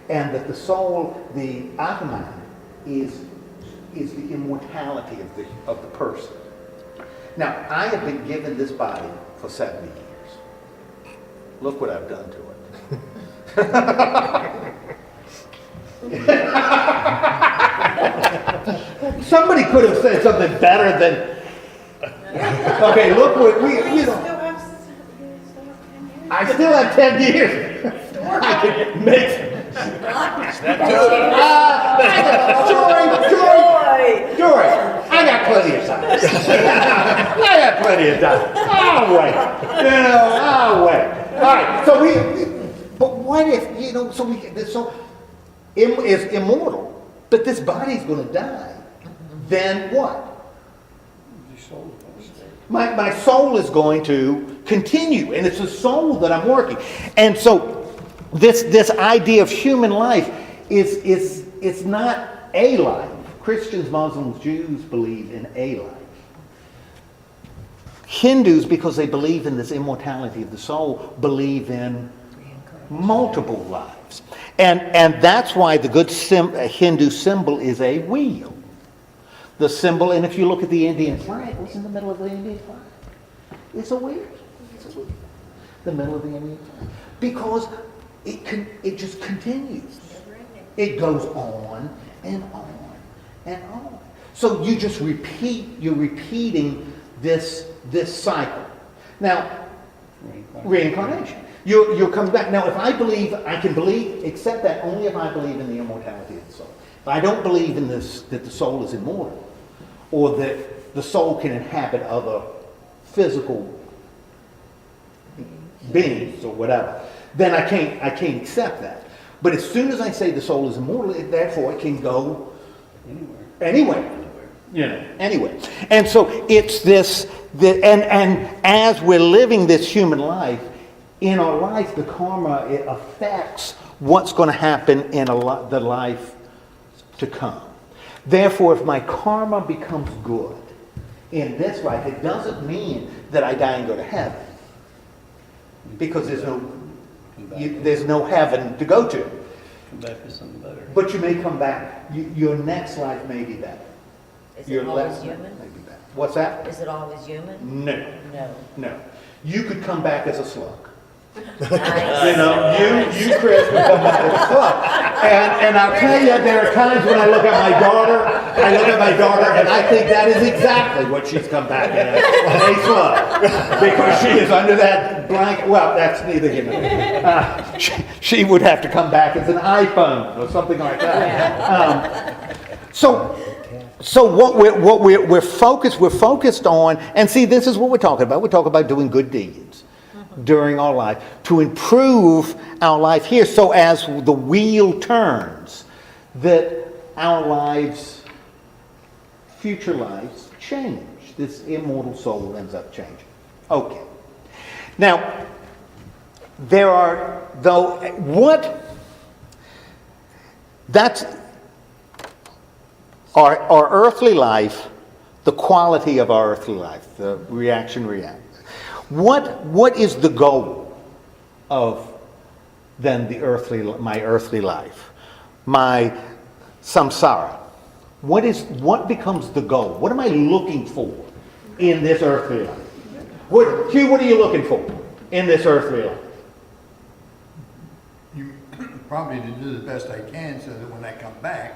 And that the soul, the Atman, is the immortality of the person. Now, I have been given this body for 70 years. Look what I've done to it. Somebody could have said something better than, okay, look what I still have 10 years. I could make Jory, I got plenty of time. I got plenty of time. I'll wait. I'll wait. All right, but what if, is immortal, but this body's going to die, then what? My soul is going to continue, and it's the soul that I'm working. And so this idea of human life it's not a life. Christians, Muslims, Jews believe in a life. Hindus, because they believe in this immortality of the soul, believe in multiple lives. And that's why the good Hindu symbol is a wheel. The symbol, and if you look at the Indian flag, what's in the middle of the Indian flag? It's a wheel. It's a wheel. The middle of the Indian flag. Because it just continues. It goes on and on and on. So you're repeating this cycle. Now, reincarnation. You'll come back. Now, if I can believe, except that only if I believe in the immortality of the soul. If I don't believe in this, that the soul is immortal, or that the soul can inhabit other physical beings or whatever, then I can't accept that. But as soon as I say the soul is immortal, therefore it can go anywhere. Anyway. And so it's this, and as we're living this human life, in our life, the karma, it affects what's going to happen in the life to come. Therefore, if my karma becomes good in this life, it doesn't mean that I die and go to heaven. Because there's no heaven to go to. Come back to something better. But you may come back. Your next life may be better. Is it always human? May be better. What's that? Is it always human? No. You could come back as a slug. Nice. You Chris, would come back as a slug. And I'll tell you, there are times when I look at my daughter, and I think that is exactly what she's come back as, a slug. Because she is under that blanket. Well, that's neither here nor there. She would have to come back as an iPhone or something like that. So what we're focused on, and see, this is what we're talking about. We're talking about doing good deeds during our life to improve our life here, so as the wheel turns, that our lives, future lives, change. This immortal soul ends up changing. Okay. Now, there are, though, that's our earthly life, the quality of our earthly life, the reaction. What is the goal of then my earthly life, my samsara? What becomes the goal? What am I looking for in this earthly life? Hugh, what are you looking for in this earthly life? You probably to do the best I can so that when I come back,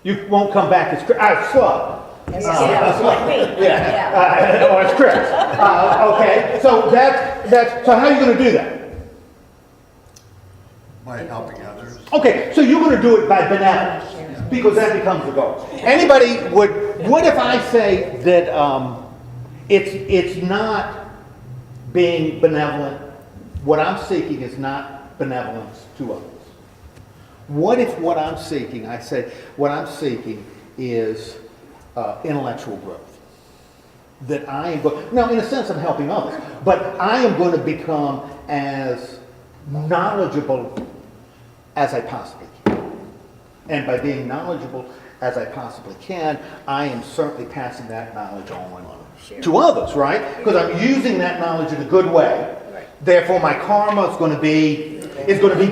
You won't come back as slow. As like me. Yeah. Or as Chris. Okay, so so how are you going to do that? by helping others. Okay, so you're going to do it by benevolence, because that becomes the goal. Anybody what if I say that it's not being benevolent, what I'm seeking is not benevolence to others? What if what I'm seeking, I say, what I'm seeking is intellectual growth? That I am going, now in a sense I'm helping others, but I am going to become as knowledgeable as I possibly can. And by being knowledgeable as I possibly can, I am certainly passing that knowledge on to others, right? Because I'm using that knowledge in a good way. Therefore my karma is going to be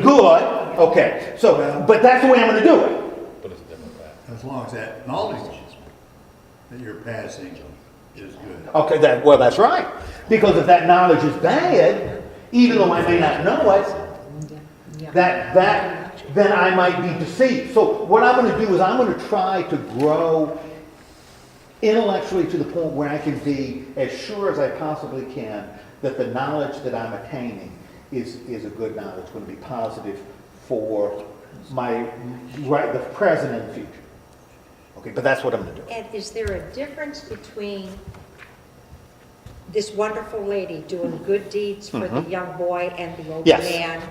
good. Okay, so, but that's the way I'm going to do it. But it's a different path. As long as that knowledge that you're passing is good. Okay, that's right. Because if that knowledge is bad, even though I may not know it, then I might be deceived. So what I'm going to do is I'm going to try to grow intellectually to the point where I can be as sure as I possibly can that the knowledge that I'm attaining is a good knowledge, going to be positive for the present and the future. Okay, but that's what I'm going to do. And is there a difference between this wonderful lady doing good deeds for the young boy and the old Yes. man,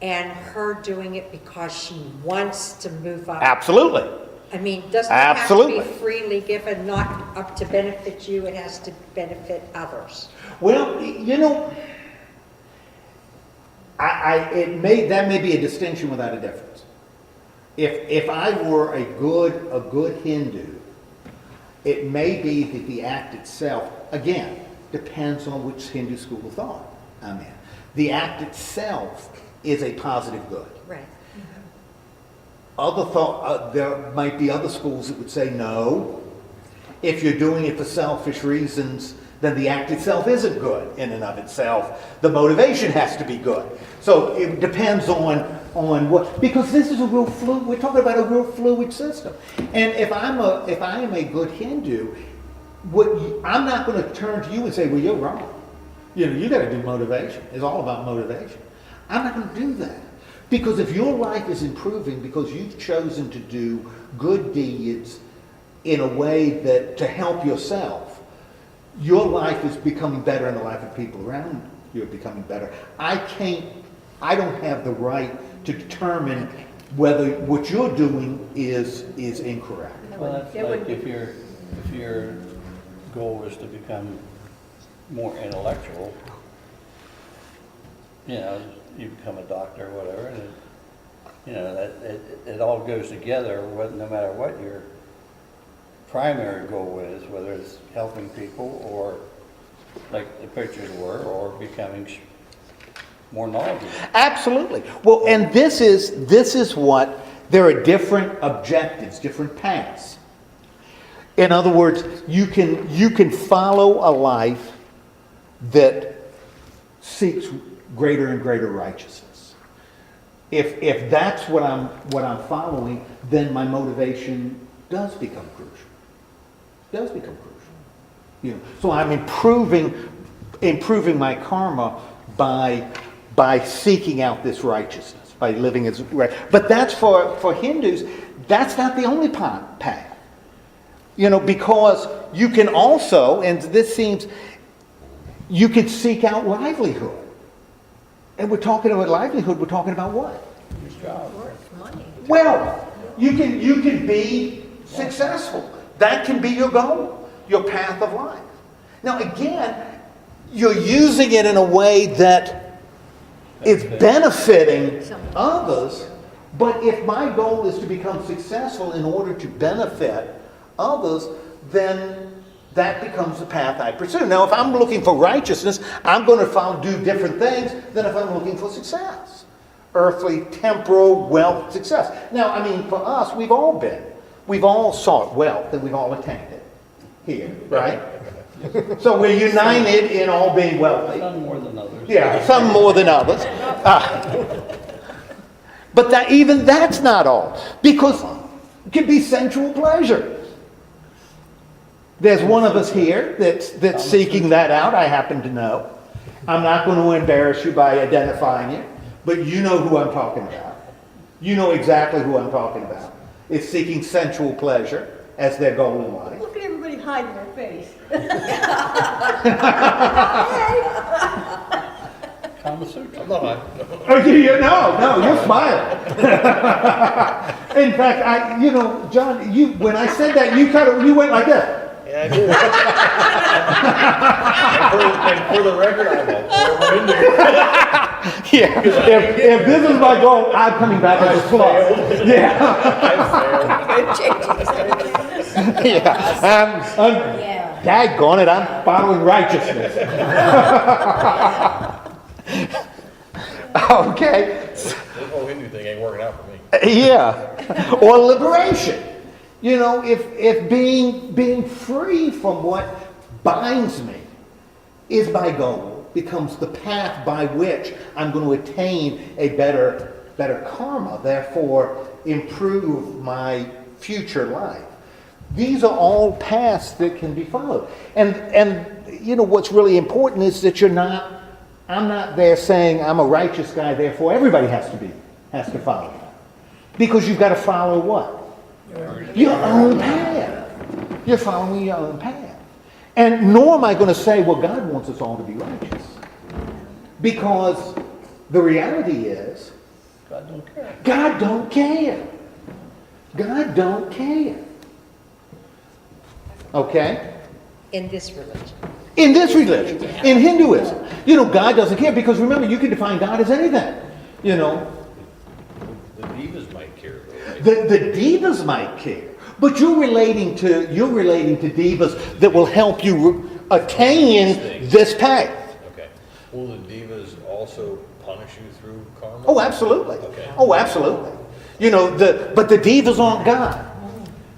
and her doing it because she wants to move up? Absolutely. I mean, doesn't it have to Absolutely. be freely given, not up to benefit you, it has to benefit others? Well, you know, that may be a distinction without a difference. If I were a good Hindu, it may be that the act itself, again, depends on which Hindu school of thought I'm in. The act itself is a positive good. Right. There might be other schools that would say no. If you're doing it for selfish reasons, then the act itself isn't good in and of itself. The motivation has to be good. So it depends on what, because this is we're talking about a real fluid system. And if I am a good Hindu, I'm not going to turn to you and say, well, you're wrong. You got to do motivation. It's all about motivation. I'm not going to do that. Because if your life is improving because you've chosen to do good deeds in a way that to help yourself, your life is becoming better and the life of people around you are becoming better. I don't have the right to determine whether what you're doing is incorrect. Well, that's like if your goal is to become more intellectual, you become a doctor or whatever, and it all goes together. No matter what your primary goal is, whether it's helping people or, like the pictures were, or becoming more knowledgeable. Absolutely. Well, and this is what there are different objectives, different paths. In other words, you can follow a life that seeks greater and greater righteousness. If that's what I'm following, then my motivation does become crucial. So I'm improving my karma by seeking out this righteousness, by living as right. But that's for Hindus, that's not the only path. Because you can also, and this seems, you could seek out livelihood. And we're talking about livelihood, we're talking about what? Well, you can be successful. That can be your goal, your path of life. Now again, you're using it in a way that is benefiting others, but if my goal is to become successful in order to benefit others, then that becomes the path I pursue. Now, if I'm looking for righteousness, I'm going to do different things than if I'm looking for success. Earthly, temporal, wealth, success. Now, for us, we've all sought wealth and we've all attained it here, right? So we're united in all being wealthy. Some more than others. Yeah, some more than others. But even that's not all. Because it can be sensual pleasure. There's one of us here that's seeking that out, I happen to know. I'm not going to embarrass you by identifying it, but you know who I'm talking about. You know exactly who I'm talking about. It's seeking sensual pleasure as their goal in life. Look at everybody hiding their face. Kama Sutra. I'm not. Oh, no, you're smiling. In fact, John, when I said that, you went like this. Yeah, I did. and for the record, I'm a former Hindu. Yeah, if this is my goal, I'm coming back as a plus. Yeah. Yeah. Daggone it, I'm following righteousness. Okay. This whole Hindu thing ain't working out for me. Yeah. Or liberation. If being free from what binds me is my goal, becomes the path by which I'm going to attain a better karma, therefore improve my future life. These are all paths that can be followed. And what's really important is that I'm not there saying I'm a righteous guy, therefore everybody has to follow that. Because you've got to follow what? Your own path. You're following your own path. And nor am I going to say, well, God wants us all to be righteous. Because the reality is, God don't care. God don't care. God don't care. Okay? In this religion. In this religion. In Hinduism. God doesn't care because remember, you can define God as anything. The devas might care, though, right? The devas might care. But you're relating to devas that will help you attain this path. Okay. Will the devas also punish you through karma? Oh, absolutely. Okay. Oh, absolutely. But the devas aren't God.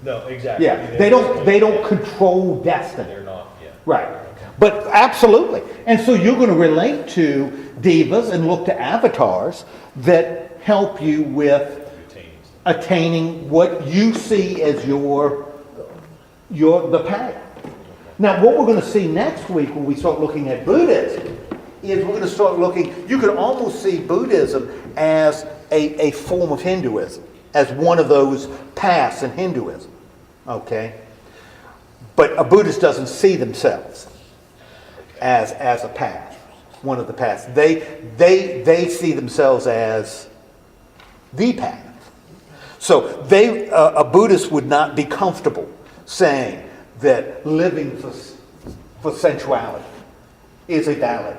No, exactly. Yeah, they don't control destiny. They're not. Yeah. Right. But absolutely. And so you're going to relate to devas and look to avatars that help you with attaining what you see as the path. Now, what we're going to see next week when we start looking at Buddhism is we're going to start looking, you could almost see Buddhism as a form of Hinduism, as one of those paths in Hinduism. Okay? But a Buddhist doesn't see themselves as a path, one of the paths. They see themselves as the path. So a Buddhist would not be comfortable saying that living for sensuality is valid,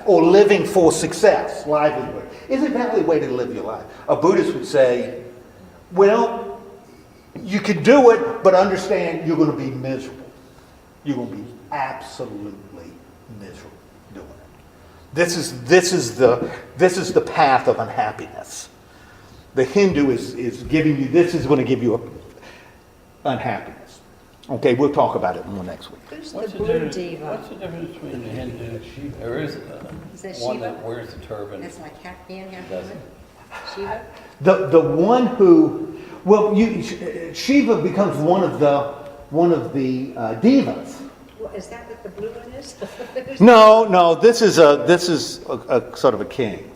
or living for success, livelihood, is a valid way to live your life. A Buddhist would say, well, you could do it, but understand you're going to be miserable. You're going to be absolutely miserable doing it. This is the path of unhappiness. The Hindu is giving you, this is going to give you unhappiness. Okay, we'll talk about it more next week. Who's What's the the blue difference? diva? What's the difference between the Hindu? There is that one Shiva? that wears the turban. That's like half man, half Doesn't. woman? Shiva? The one who, Shiva becomes one of the devas. Well, is that what the blue one is? No, this is a sort of a king.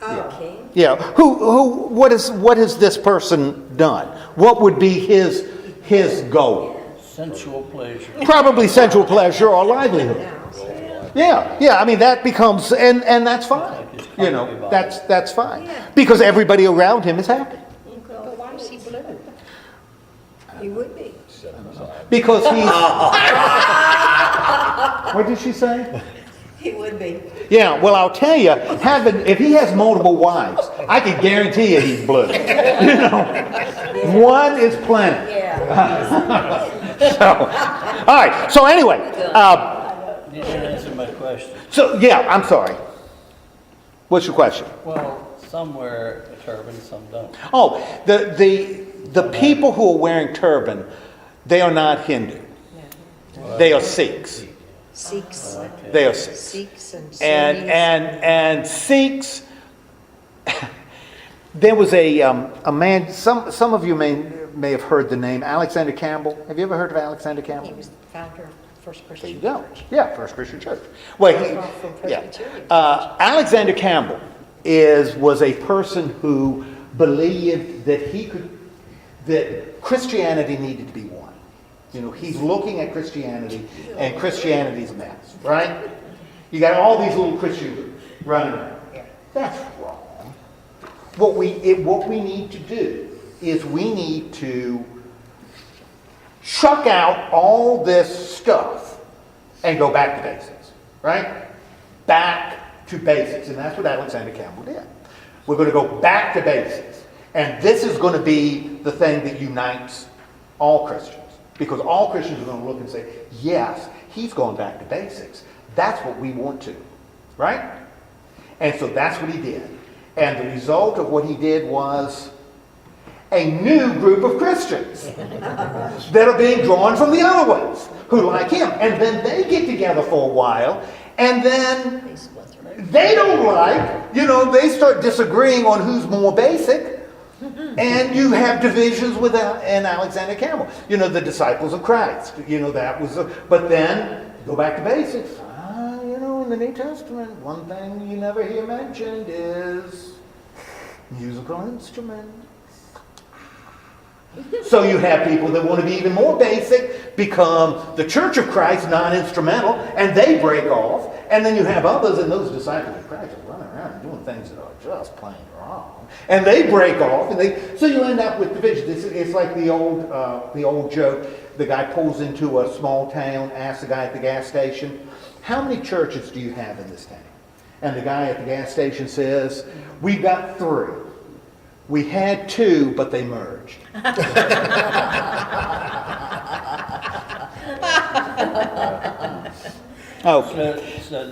Okay. Yeah. What has this person done? What would be his goal? Sensual pleasure. Probably sensual pleasure or livelihood. Yeah. I mean that becomes and that's fine. That's fine because everybody around him is happy. But why is he blue? He would be. Because he's. What did she say? He would be. Yeah, well, I'll tell you, if he has multiple wives, I can guarantee you he's blue. One is plenty. Yeah. All right. So anyway, You didn't answer my question. so yeah, I'm sorry. What's your question? Well, some wear a turban, some don't. Oh, the people who are wearing turban, they are not Hindu. They are Sikhs. Sikhs, They are Sikhs. Sikhs and Sunnis. And Sikhs. There was a man. Some of you may have heard the name Alexander Campbell. Have you ever heard of Alexander Campbell? He was the founder of First There Christian you go. Church. Yeah, First Christian Church. Well, From yeah. Presbyterian. Alexander Campbell was a person who believed that Christianity needed to be one. You know, he's looking at Christianity, and Christianity's a mess, right? You got all these little Christian groups running around. That's wrong. What we need to do is we need to chuck out all this stuff and go back to basics, right? Back to basics, and that's what Alexander Campbell did. We're going to go back to basics, and this is going to be the thing that unites all Christians, because all Christians are going to look and say, yes, he's going back to basics. That's what we want to, right? And so that's what he did. And the result of what he did was a new group of Christians that are being drawn from the other ones who like him. And then they get together for a while, and then they don't like, they start disagreeing on who's more basic. And you have divisions in Alexander Campbell. The disciples of Christ. But then, go back to basics. In the New Testament, one thing you never hear mentioned is musical instruments. So you have people that want to be even more basic, become the Church of Christ, non-instrumental, and they break off. And then you have others, and those disciples of Christ are running around and doing things that are just plain wrong. And they break off, so you end up with division. It's like the old joke. The guy pulls into a small town, asks the guy at the gas station, "How many churches do you have in this town?" And the guy at the gas station says, "We've got 3. We had 2, but they merged." Okay. So,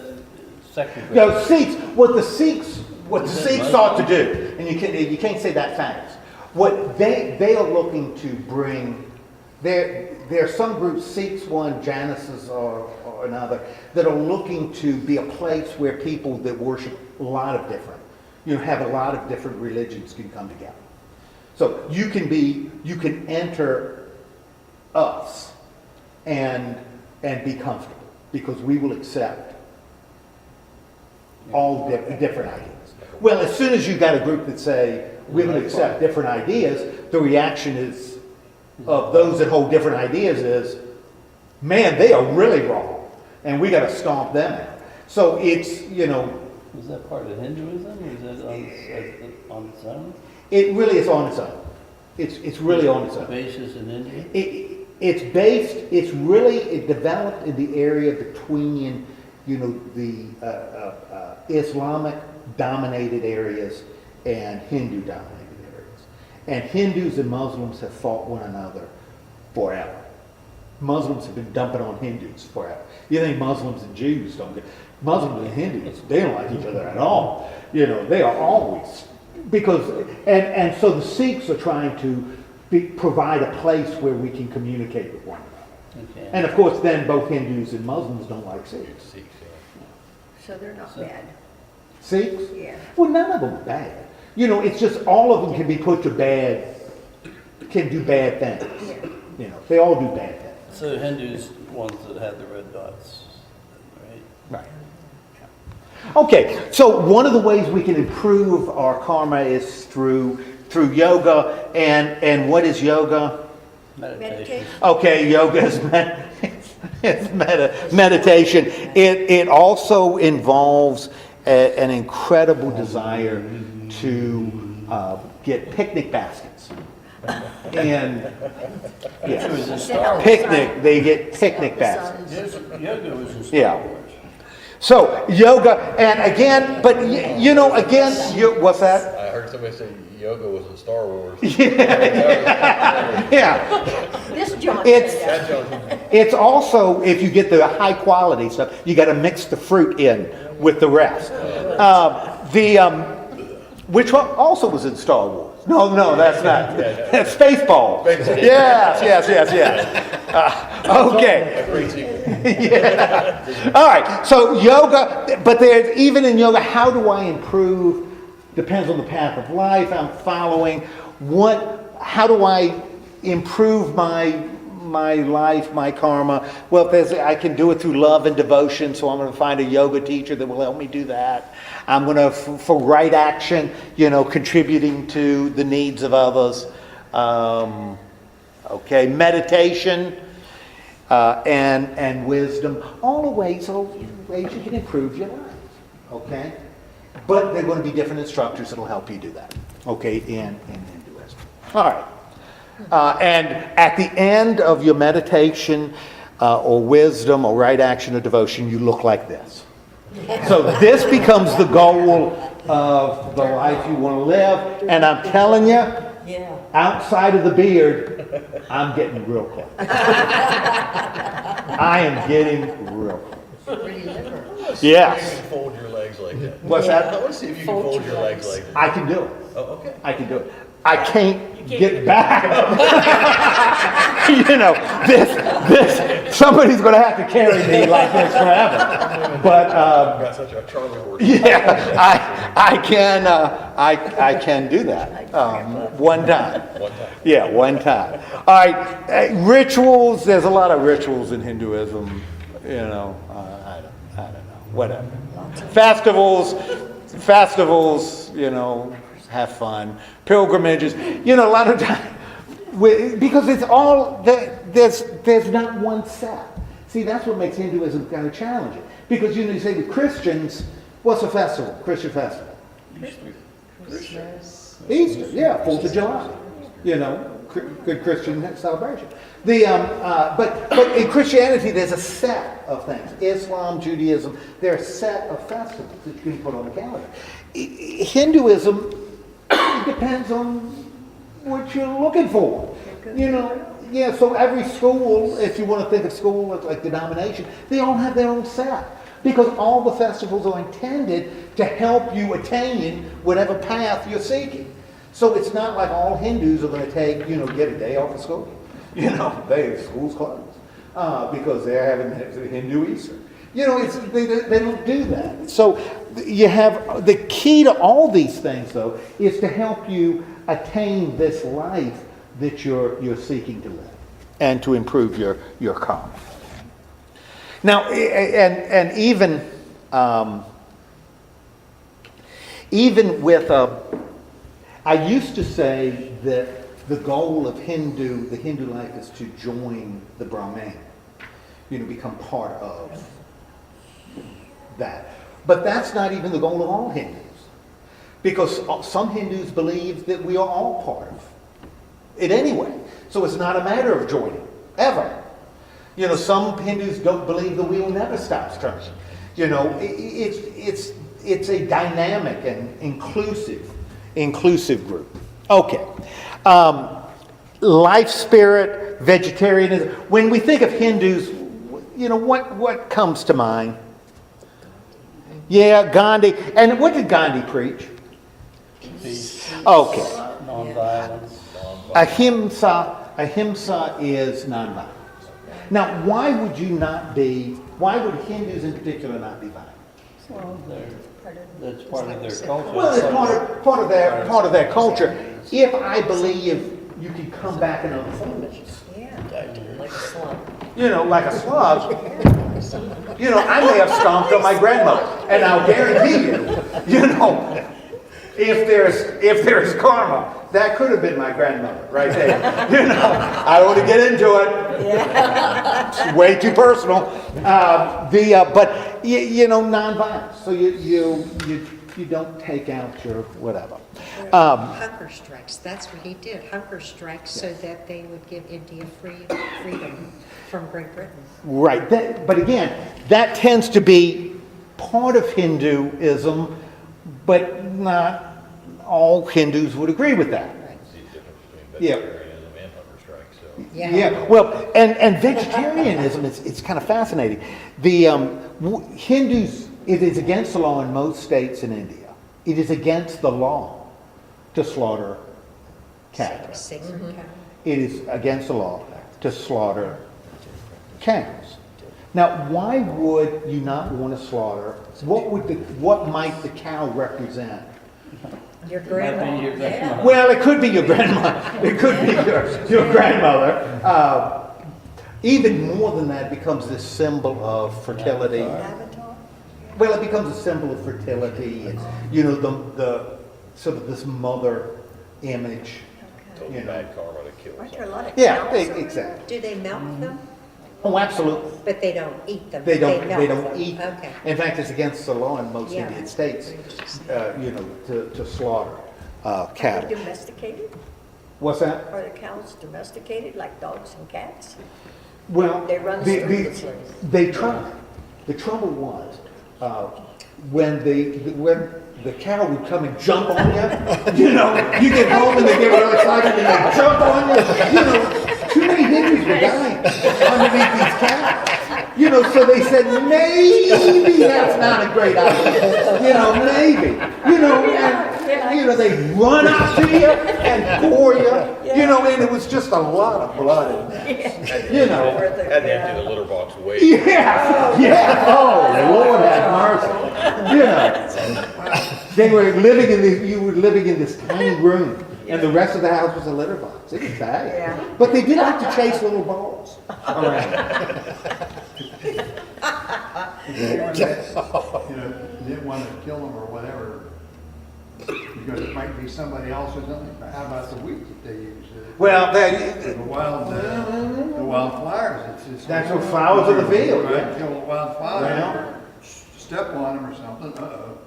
second No, Sikhs. What the Sikhs sought to do, and you can't say that fast. What they are looking to bring. There are some groups, Sikhs one, Jainism or another, that are looking to be a place where people that worship a lot of different, have a lot of different religions can come together. So you can enter us and be comfortable, because we will accept all different ideas. Well, as soon as you got a group that say, we will accept different ideas, the reaction of those that hold different ideas is, man, they are really wrong, and we got to stomp them out. So it's, Is that part of Hinduism, or is that on its own? it really is on its own. It's really on its own. Basis in India? It developed in the area between, the Islamic dominated areas and Hindu dominated areas. And Hindus and Muslims have fought one another forever. Muslims have been dumping on Hindus forever. You think Muslims and Jews don't get... Muslims and Hindus, they don't like each other at all. They are always... And so the Sikhs are trying to provide a place where we can communicate with one another. Okay. And of course, then both Hindus and Muslims don't like Sikhs. So they're not bad. Sikhs? Yeah. Well, none of them are bad. It's just all of them can be put to bad, can do bad things. Yeah. They all do bad things. So Hindus, ones that have the red dots, right? Right. Okay, so one of the ways we can improve our karma is through yoga. And what is yoga? Meditation. Okay, yoga is meditation. It also involves an incredible desire to get picnic baskets. And they get picnic baskets. Yoga was in Star Yeah. Wars. So yoga, and again, but what's that? I heard somebody say yoga was in Star Wars. Yeah. This John It's- said that. It's also, if you get the high quality stuff, you got to mix the fruit in with the rest. Which one also was in Star Wars. No, that's not. That's Spaceball. Yes. Okay. A great sequel. Yeah. All right. So yoga, but there's even in yoga, how do I improve? Depends on the path of life I'm following. How do I improve my life, my karma? Well, I can do it through love and devotion, so I'm going to find a yoga teacher that will help me do that. I'm going to, for right action, contributing to the needs of others. Meditation and wisdom, all the ways you can improve your life. Okay, but they're going to be different instructors that'll help you do that. Okay, in Hinduism. All right. And at the end of your meditation or wisdom or right action or devotion, you look like this. So this becomes the goal of the life you want to live. And I'm telling you, outside of the beard, I'm getting real close. I am getting real close. Pretty liberal. Yes. You can fold your legs like that. What's I that? want to see if you can fold your legs like that. I can do it. Oh, okay. I can do it. I can't get back. this somebody's going to have to carry me like this forever. But Got such a Charlie horse. yeah, I can do that one time. One time. Yeah, one time. All right, rituals. There's a lot of rituals in Hinduism. I don't know. Whatever. Festivals. Have fun. Pilgrimages. A lot of times, because it's all there's not one set. See, that's what makes Hinduism kind of challenging. Because you say with Christians, what's a festival? Christian festival. Christmas. Easter, yeah, 4th of July. Good Christian celebration. But in Christianity, there's a set of things. Islam, Judaism, there are a set of festivals that you can put on the calendar. Hinduism, it depends on what you're looking for. So every school, if you want to think of school as like denomination, they all have their own set. Because all the festivals are intended to help you attain whatever path you're seeking. So it's not like all Hindus are going to take, get a day off of school. School's closed because they're having Hindu Easter. They don't do that. So you have the key to all these things, though, is to help you attain this life that you're seeking to live and to improve your karma. Now, and even with I used to say that the goal of the Hindu life is to join the Brahman, become part of that. But that's not even the goal of all Hindus. Because some Hindus believe that we are all part of it anyway. So it's not a matter of joining, ever. Some Hindus don't believe the wheel never stops turning. It's a dynamic and inclusive group. Okay. Life spirit, vegetarianism. When we think of Hindus, what comes to mind? Yeah, Gandhi. And what did Gandhi preach? Peace, Okay. nonviolence. Ahimsa is nonviolence. Now, why would Hindus in particular not be violent? Well, that's part of their culture. Well, it's part of their culture. If I believe you can come back in other forms. Like a slum. Like a slug. I may have stomped on my grandmother, and I'll guarantee you, if there's karma, that could have been my grandmother right there. I don't want to get into it. It's way too personal. But nonviolence. So you don't take out your whatever. Hunger strikes. That's what he did. Hunger strikes so that they would give India freedom from Great Britain. Right. But again, that tends to be part of Hinduism, but not all Hindus would agree with that. See the difference between vegetarianism and hunger strikes. So. Yeah. Well, and vegetarianism it's kind of fascinating. The Hindus, it is against the law in most states in India. It is against the law to slaughter cattle. Sacred cow. It is against the law to slaughter cows. Now, why would you not want to slaughter? What might the cow represent? Your Might grandma. be your grandma. Well, it could be your grandma. It could be your grandmother. Even more than that, it becomes this symbol of fertility. Avatar? Well, it becomes a symbol of fertility, and you know the sort of this mother image. Total You know. bad karma to kill Aren't something. there a lot of Yeah, cows around? exactly. Do they milk them? Oh, absolutely. But they don't eat them. They don't. milk They don't them. eat. Okay. In fact, it's against the law in most Yeah. Indian states. You know, to slaughter Are cattle. they domesticated? What's that? Are the cows domesticated like dogs and cats? Well, They run the- through the- the place. they tried. The trouble was, when the cow would come and jump on you, you know, you get home and they get real excited and they jump on you. You know, too many Hindus were dying underneath these cows. You know, so they said, maybe that's not a great idea. You know, maybe. You know, and, you know, they run up to you and gore you. You know, and it was just a lot of blood. You know. Had to empty the litter box way. Yeah, yeah. Oh, Lord have mercy. You know, they were living in this. You were living in this tiny room, and the rest of the house was a litter box. It was bad. Yeah. But they did like to chase little balls around. You know, didn't want to kill them or whatever, because it might be somebody else or something. But how about the wheat that they use? Well, The wild flowers. It's That's what flowers of the field, Right, yeah. kill the wild flowers, Well. or step on them or something. Uh-oh.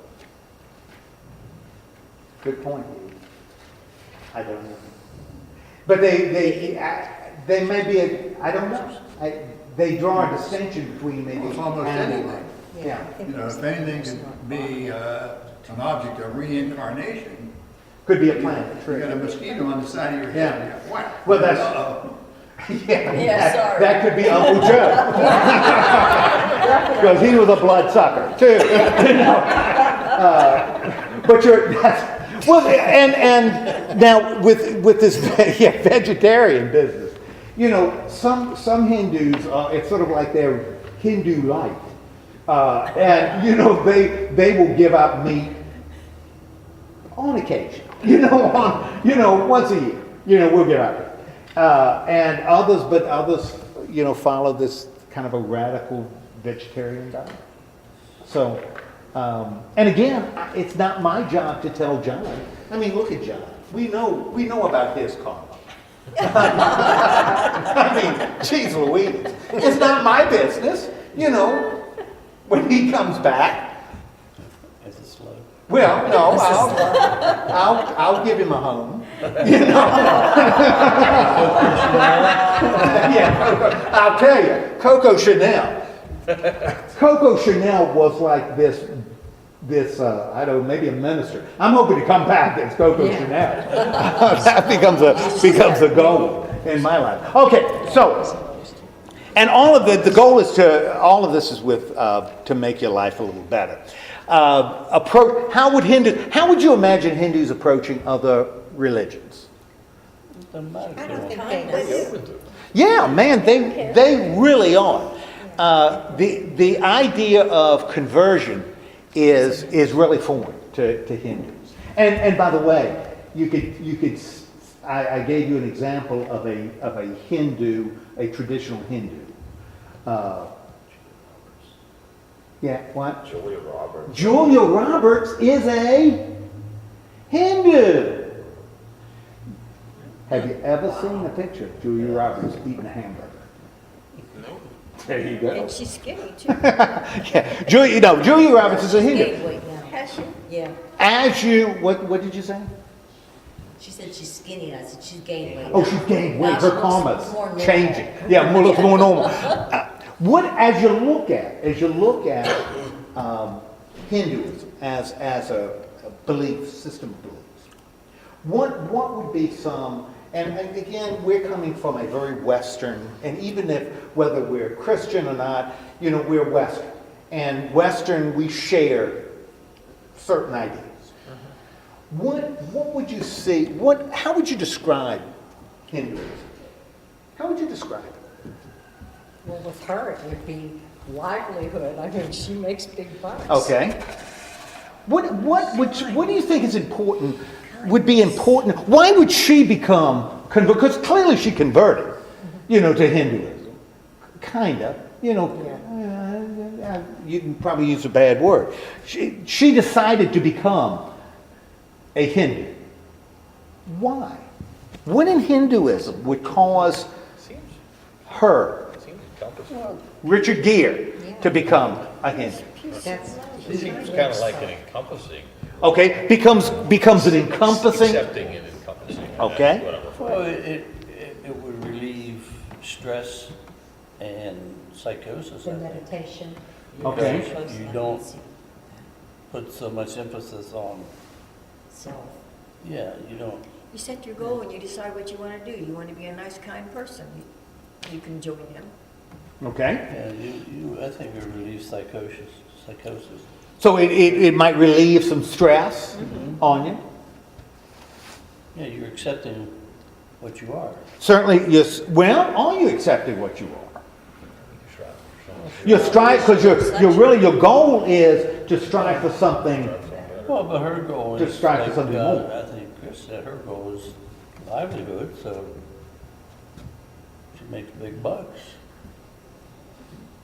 good point. I don't know. But they may be. I don't know. They draw a distinction between maybe Well, it's almost animal anything. life. Yeah. You know, if anything could be an object of reincarnation, Could be a plant, a you tree. got a mosquito on the side of your head. Yeah. Whack. Well, that's- Uh-oh. Yeah, Yeah, sorry. that could be Uncle Joe. Because he was a bloodsucker too. You know? But well, and now with this vegetarian business, you know, some Hindus, it's sort of like their Hindu life, and you know they will give up meat on occasion, once a year, we'll give up it. And others, follow this kind of a radical vegetarian diet. So, and again, it's not my job to tell John. I mean, look at John. We know about his karma. I mean, geez Louise, it's not my business. When he comes back. It's a slow. Well, no, I'll give him a home. Yeah, I'll tell you, Coco Chanel. Coco Chanel was like this. I don't know, maybe a minister. I'm hoping to come back as Coco Chanel. That becomes a goal in my life. Okay, so. And all of the goal is all of this is to make your life a little better. How would you imagine Hindus approaching other religions? Doesn't matter. I don't think Kindness. they. Yeah, man, they really are. The idea of conversion is really foreign to Hindus. And by the way, I gave you an example of a Hindu, a traditional Hindu. Yeah, what? Julia Roberts. Julia Roberts is a Hindu. Have you ever seen a picture of Julia Roberts eating a hamburger? No. There you go. And she's skinny too. Yeah, Julia Roberts is a Hindu. Gained weight now. Has she? Yeah. What did you say? She said she's skinny, and I said she's gained weight. Oh, she's gained weight. Now Her she looks karma's more normal. changing. Yeah, looks more normal. As you look at Hinduism as a belief system of beliefs, what would be some? And again, we're coming from a very Western, and even whether we're Christian or not, we're Western. And Western, we share certain ideas. what would you say, how would you describe Hinduism? How would you describe it? Well, with her, it would be livelihood. I mean, she makes big bucks. Okay. What do you think is important, would be important? Why would she become, because clearly she converted, to Hinduism. Kind of, you can probably use a bad word. She decided to become a Hindu. Why? What in Hinduism would cause her, Richard Gere, to become a Hindu? It seems kind of like an encompassing. Okay, becomes an encompassing. Accepting and encompassing. Okay. That's what I'm referring Well, to. it would relieve stress and psychosis, The I think. meditation. Okay. Because you don't put so much emphasis on, So, you don't, You set your goal and you decide what you want to do. You want to be a nice, kind person. You can join them. Okay. I think it relieves psychosis. So it might relieve some stress on you. Yeah, you're accepting what you are. Certainly, yes. Well, are you accepting what you are? You strive because your goal is to strive for something. Well, but her goal To is, strive for like, something more. I think Chris said her goal is livelihood, so she makes big bucks.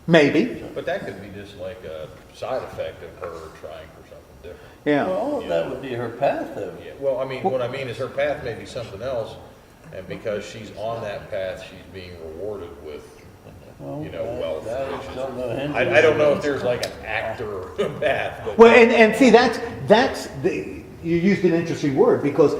Maybe. But that could be just like a side effect of her trying for something different. Yeah. Well, that would be her path, though. Yeah, well, I mean, what I mean is her path may be something else, and because she's on that path, she's being rewarded with, wealth. I don't know if there's like an actor path, but. Well, and see you used an interesting word because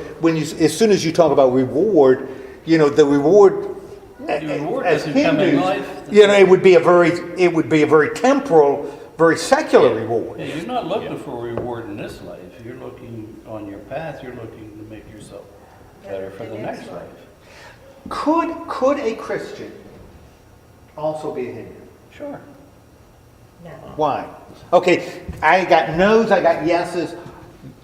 as soon as you talk about reward, the reward. The reward As doesn't come in Hindus, life. it would be a very temporal, very secular reward. Yeah, you're not looking for a reward in this life. You're looking on your path. You're looking to make yourself better for the next life. Could a Christian also be a Hindu? Sure. No. Why? Okay, I got no's, I got yeses.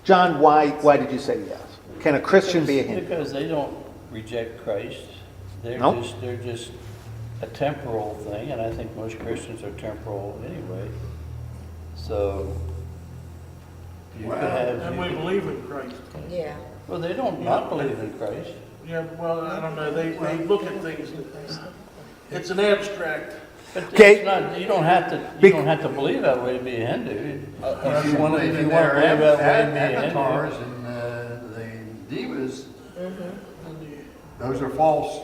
John, why did you say yes? Can a Christian be a Hindu? Because they don't reject Christ. They're Nope. just a temporal thing, and I think most Christians are temporal anyway. So you could have. And we believe in Christ. Yeah. Well, they don't not believe in Christ. Yeah, well, I don't know, they look at things, it's an abstract. But Okay. it's not, you don't have to believe that way to be a Hindu. If you want to believe that way to be a Hindu. Avatars and the Devas, those are false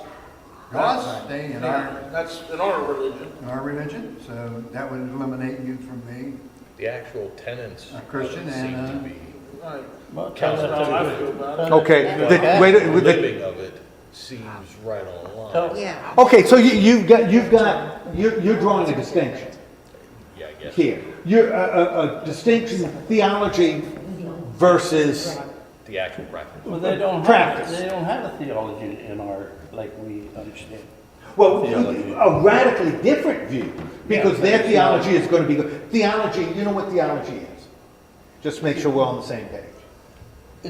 gods, aren't they, in That's in our religion. our religion? So that would eliminate you from being The actual tenets a Christian seem to and be. Right. Well, That's how I feel about it. Okay. Well, the living of it seems right on line. Tell- yeah. Okay, so you're drawing a distinction Yeah, I guess. here. You're a distinction theology versus The actual practice. Well, they don't Practice. have a theology in our, like we understand. well Theology. a radically different view because Yeah, their but it's theology not- is going to be theology. You know what theology is? Just make sure we're on the same page.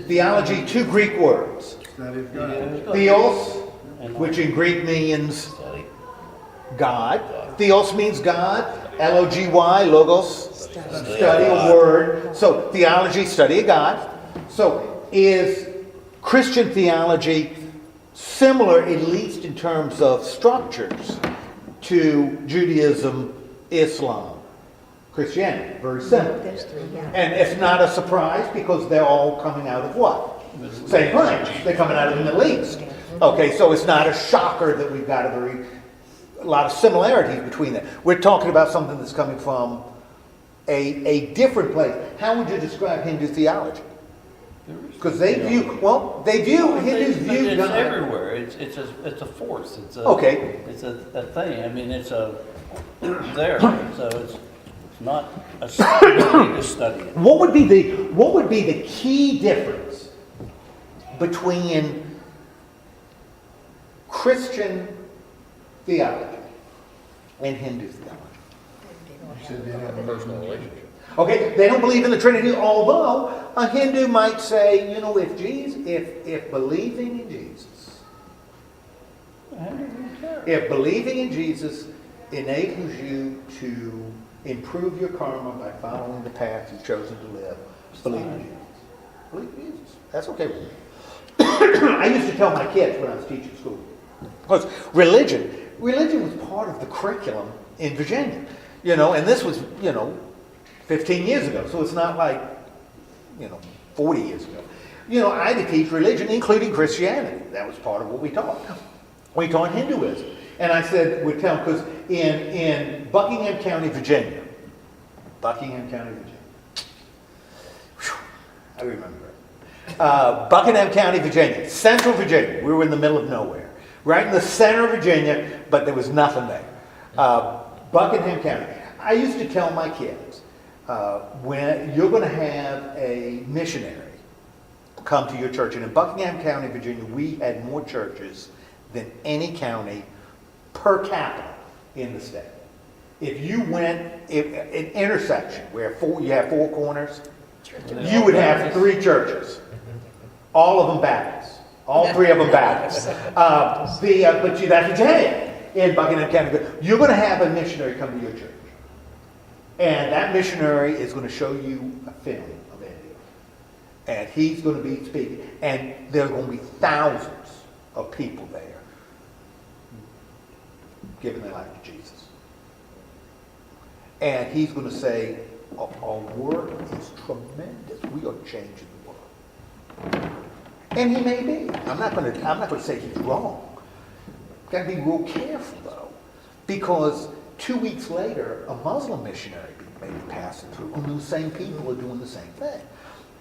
Theology, two Greek words. study of God. Theos, And which in Greek means study. God. Theos means God. L-O-G-Y, logos, study a word. So theology, study of God. So is Christian theology similar, at least in terms of structures, to Judaism, Islam, Christianity? Very similar. There's three, yeah. And it's not a surprise because they're all coming out of what? Same place. They're coming out of the Middle East. Okay, so it's not a shocker that we've got a lot of similarities between them. We're talking about something that's coming from a different place. How would you describe Hindu theology? Because Hindus view It's God. everywhere. It's a force. It's a Okay. It's a thing. I mean, it's there. So it's not a study. You need to study it. What would be the key difference between Christian theology and Hindu theology? You said they have a Personal relationship. Okay, they don't believe in the Trinity, although a Hindu might say, you know, if believing in Jesus, if believing in Jesus enables you to improve your karma by following the path you've chosen to live, believe in Jesus. Believe in Jesus. That's okay with me. I used to tell my kids when I was teaching school, because religion was part of the curriculum in Virginia, you know, and this was, you know, 15 years ago, so it's not like, you know, 40 years ago. You know, I had to teach religion, including Christianity. That was part of what we taught. We taught Hinduism. And I said, we'd tell them, because in Buckingham County, Virginia, whew, I remember it. Buckingham County, Virginia, central Virginia. We were in the middle of nowhere. Right in the center of Virginia, but there was nothing there. Buckingham County. I used to tell my kids, when you're going to have a missionary come to your church, and in Buckingham County, Virginia, we had more churches than any county per capita in the state. If you went an intersection where you have four corners, you would have 3 churches, all of them Baptists, all 3 of them Baptists. But that's what you had in Buckingham County. You're going to have a missionary come to your church. And that missionary is going to show you a film of India. And he's going to be speaking. And there are going to be thousands of people there giving their life to Jesus. And he's going to say, our work is tremendous. We are changing the world. And he may be. I'm not going to say he's wrong. Got to be real careful, though. Because 2 weeks later, a Muslim missionary may be passing through, and those same people are doing the same thing.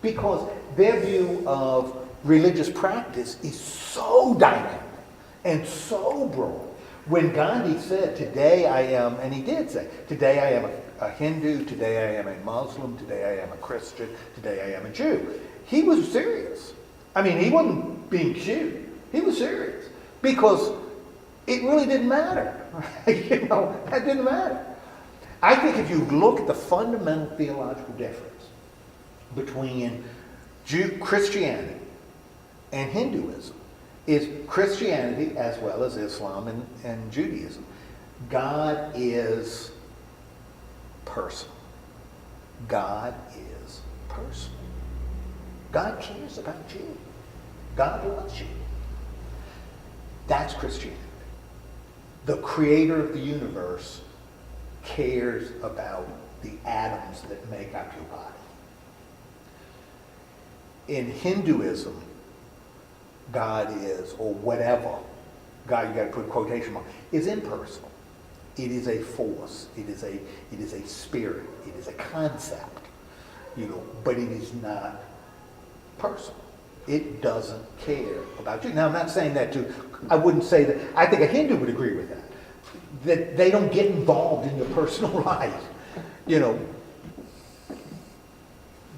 Because their view of religious practice is so dynamic and so broad. When Gandhi said, today I am, and he did say, today I am a Hindu, today I am a Muslim, today I am a Christian, today I am a Jew. He was serious. I mean, he wasn't being cute. He was serious. Because it really didn't matter. You know, that didn't matter. I think if you look at the fundamental theological difference between Christianity and Hinduism, is Christianity as well as Islam and Judaism. God is personal. God is personal. God cares about you. God loves you. That's Christianity. The creator of the universe cares about the atoms that make up your body. In Hinduism, God is, or whatever, God, you got to put quotation mark, is impersonal. It is a force. It is a spirit. It is a concept. You know, but it is not personal. It doesn't care about you. Now, I'm not saying that I wouldn't say that. I think a Hindu would agree with that. That they don't get involved in your personal life. You know,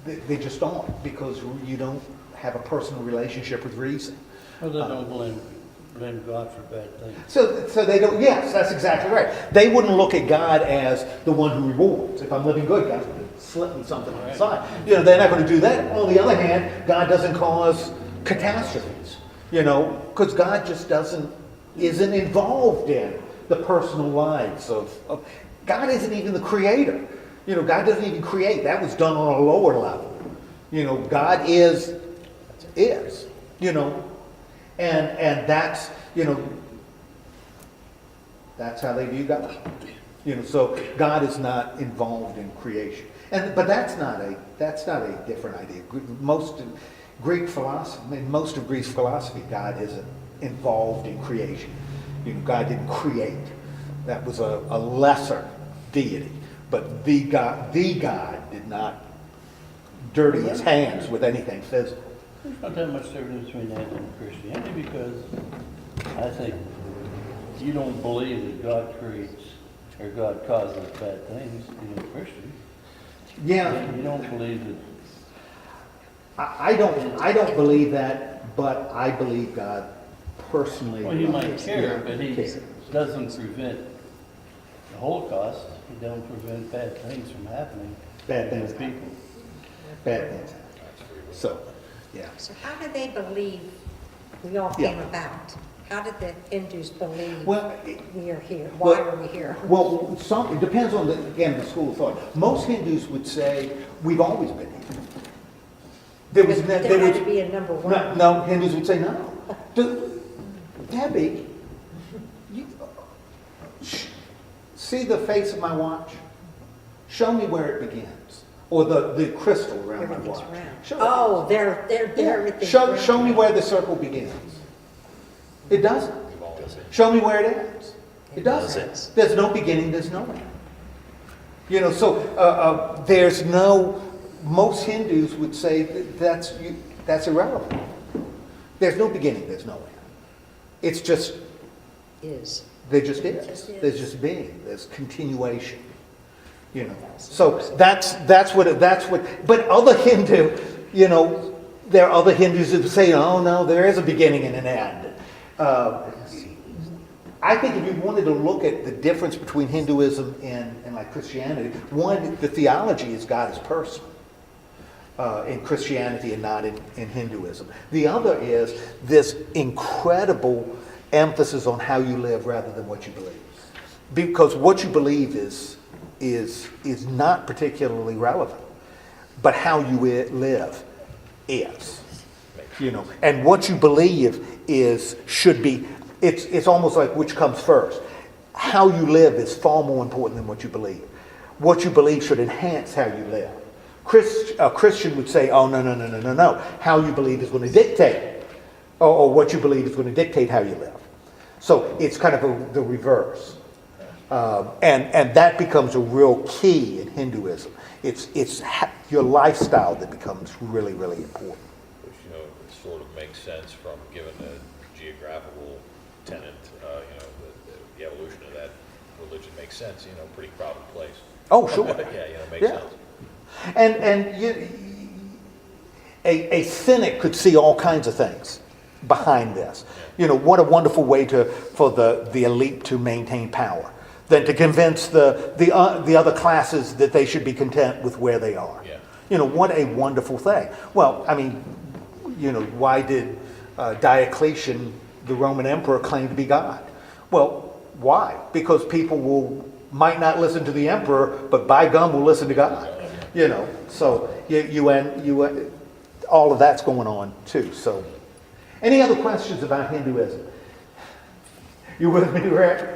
they just don't, because you don't have a personal relationship with reason. Well, they don't blame God for bad things. So they don't, yes, that's exactly right. They wouldn't look at God as the one who rewards. If I'm living good, God's going to slip me something on the side. You know, they're not going to do that. On the other hand, God doesn't cause catastrophes, you know, because God just isn't involved in the personal lives of God isn't even the creator. You know, God doesn't even create. That was done on a lower level. You know, God is, you know, and that's, you know, that's how they view God. You know, so God is not involved in creation. But that's not a different idea. Most of Greek philosophy, God isn't involved in creation. You know, God didn't create. That was a lesser deity. But the God did not dirty his hands with anything physical. There's not that much difference between that and Christianity, because I think you don't believe that God creates or God causes bad things, being a Christian. Yeah. You don't believe that. I don't believe that, but I believe God personally. Well, he might care, but he doesn't prevent the Holocaust. He don't prevent bad things from happening. bad things happen. Bad things happen. So, yeah. So how did they believe we all came about? How did the Hindus believe we are here? Why are we here? Well, it depends on, the school of thought. Most Hindus would say, we've always been here. There had to be a number one. No, Hindus would say no. Debbie, see the face of my watch? Show me where it begins. Or the crystal around my watch. Show me where the circle begins. It doesn't. Show me where it ends. It doesn't. There's no beginning, there's no end. So there's no, most Hindus would say that's irrelevant. There's no beginning, there's no end. It's just is. There just is. There's just being. There's continuation. So that's what. But other Hindu, there are other Hindus who say, oh no, there is a beginning and an end. I think if you wanted to look at the difference between Hinduism and like Christianity, one, the theology is God is person in Christianity and not in Hinduism. The other is this incredible emphasis on how you live rather than what you believe, because what you believe is not particularly relevant, but how you live is. And what you believe should be. It's almost like which comes first. How you live is far more important than what you believe. What you believe should enhance how you live. A Christian would say, oh, no. How you believe is going to dictate, or what you believe is going to dictate how you live. So it's kind of the reverse. And that becomes a real key in Hinduism. It's your lifestyle that becomes really, really important. Which, it sort of makes sense from, given the geographical tenet, the evolution of that religion makes sense, pretty crowded place. Oh, sure. Makes sense. And a cynic could see all kinds of things behind this. What a wonderful way for the elite to maintain power, than to convince the other classes that they should be content with where they are. What a wonderful thing. Well, I mean, why did Diocletian, the Roman emperor, claim to be God? Well, why? Because people might not listen to the emperor, but by gum will listen to God. So you all of that's going on too. So, any other questions about Hinduism? You with me, Rick?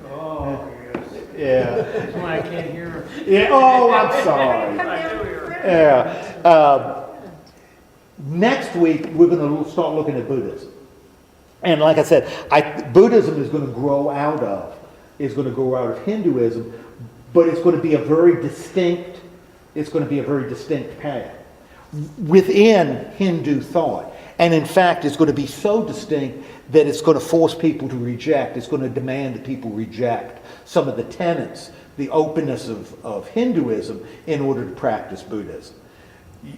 Oh, yes. Yeah. That's why I can't hear her. Yeah. Oh, I'm sorry. Yeah. Next week we're going to start looking at Buddhism, and like I said, Buddhism is going to grow out of Hinduism, but it's going to be a very distinct path within Hindu thought. And in fact, it's going to be so distinct that it's going to force people to reject. It's going to demand that people reject some of the tenets, the openness of Hinduism in order to practice Buddhism.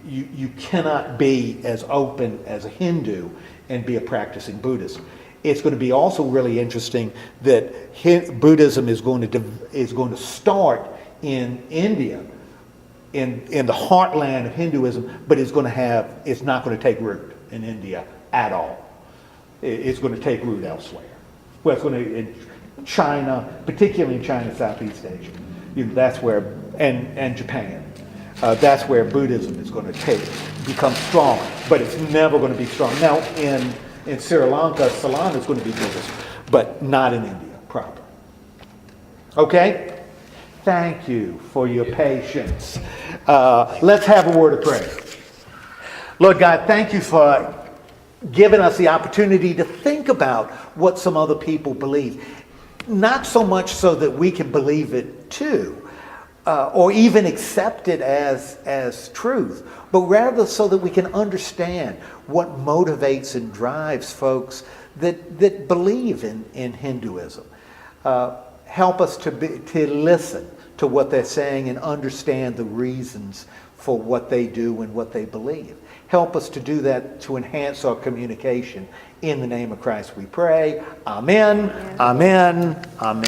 You cannot be as open as a Hindu and be a practicing Buddhist. It's going to be also really interesting that Buddhism is going to start in India, in the heartland of Hinduism, but it's not going to take root in India at all. It's going to take root elsewhere. Well, it's going to in China, particularly in China, Southeast Asia. That's where, and Japan. That's where Buddhism is going to become strong, but it's never going to be strong. Now, in Sri Lanka, Ceylon is going to be Buddhist, but not in India proper. Okay? Thank you for your patience. Let's have a word of prayer. Lord God, thank you for giving us the opportunity to think about what some other people believe. Not so much so that we can believe it too, or even accept it as truth, but rather so that we can understand what motivates and drives folks that believe in Hinduism. Help us to listen to what they're saying and understand the reasons for what they do and what they believe. Help us to do that to enhance our communication. In the name of Christ we pray. Amen. Amen. Amen.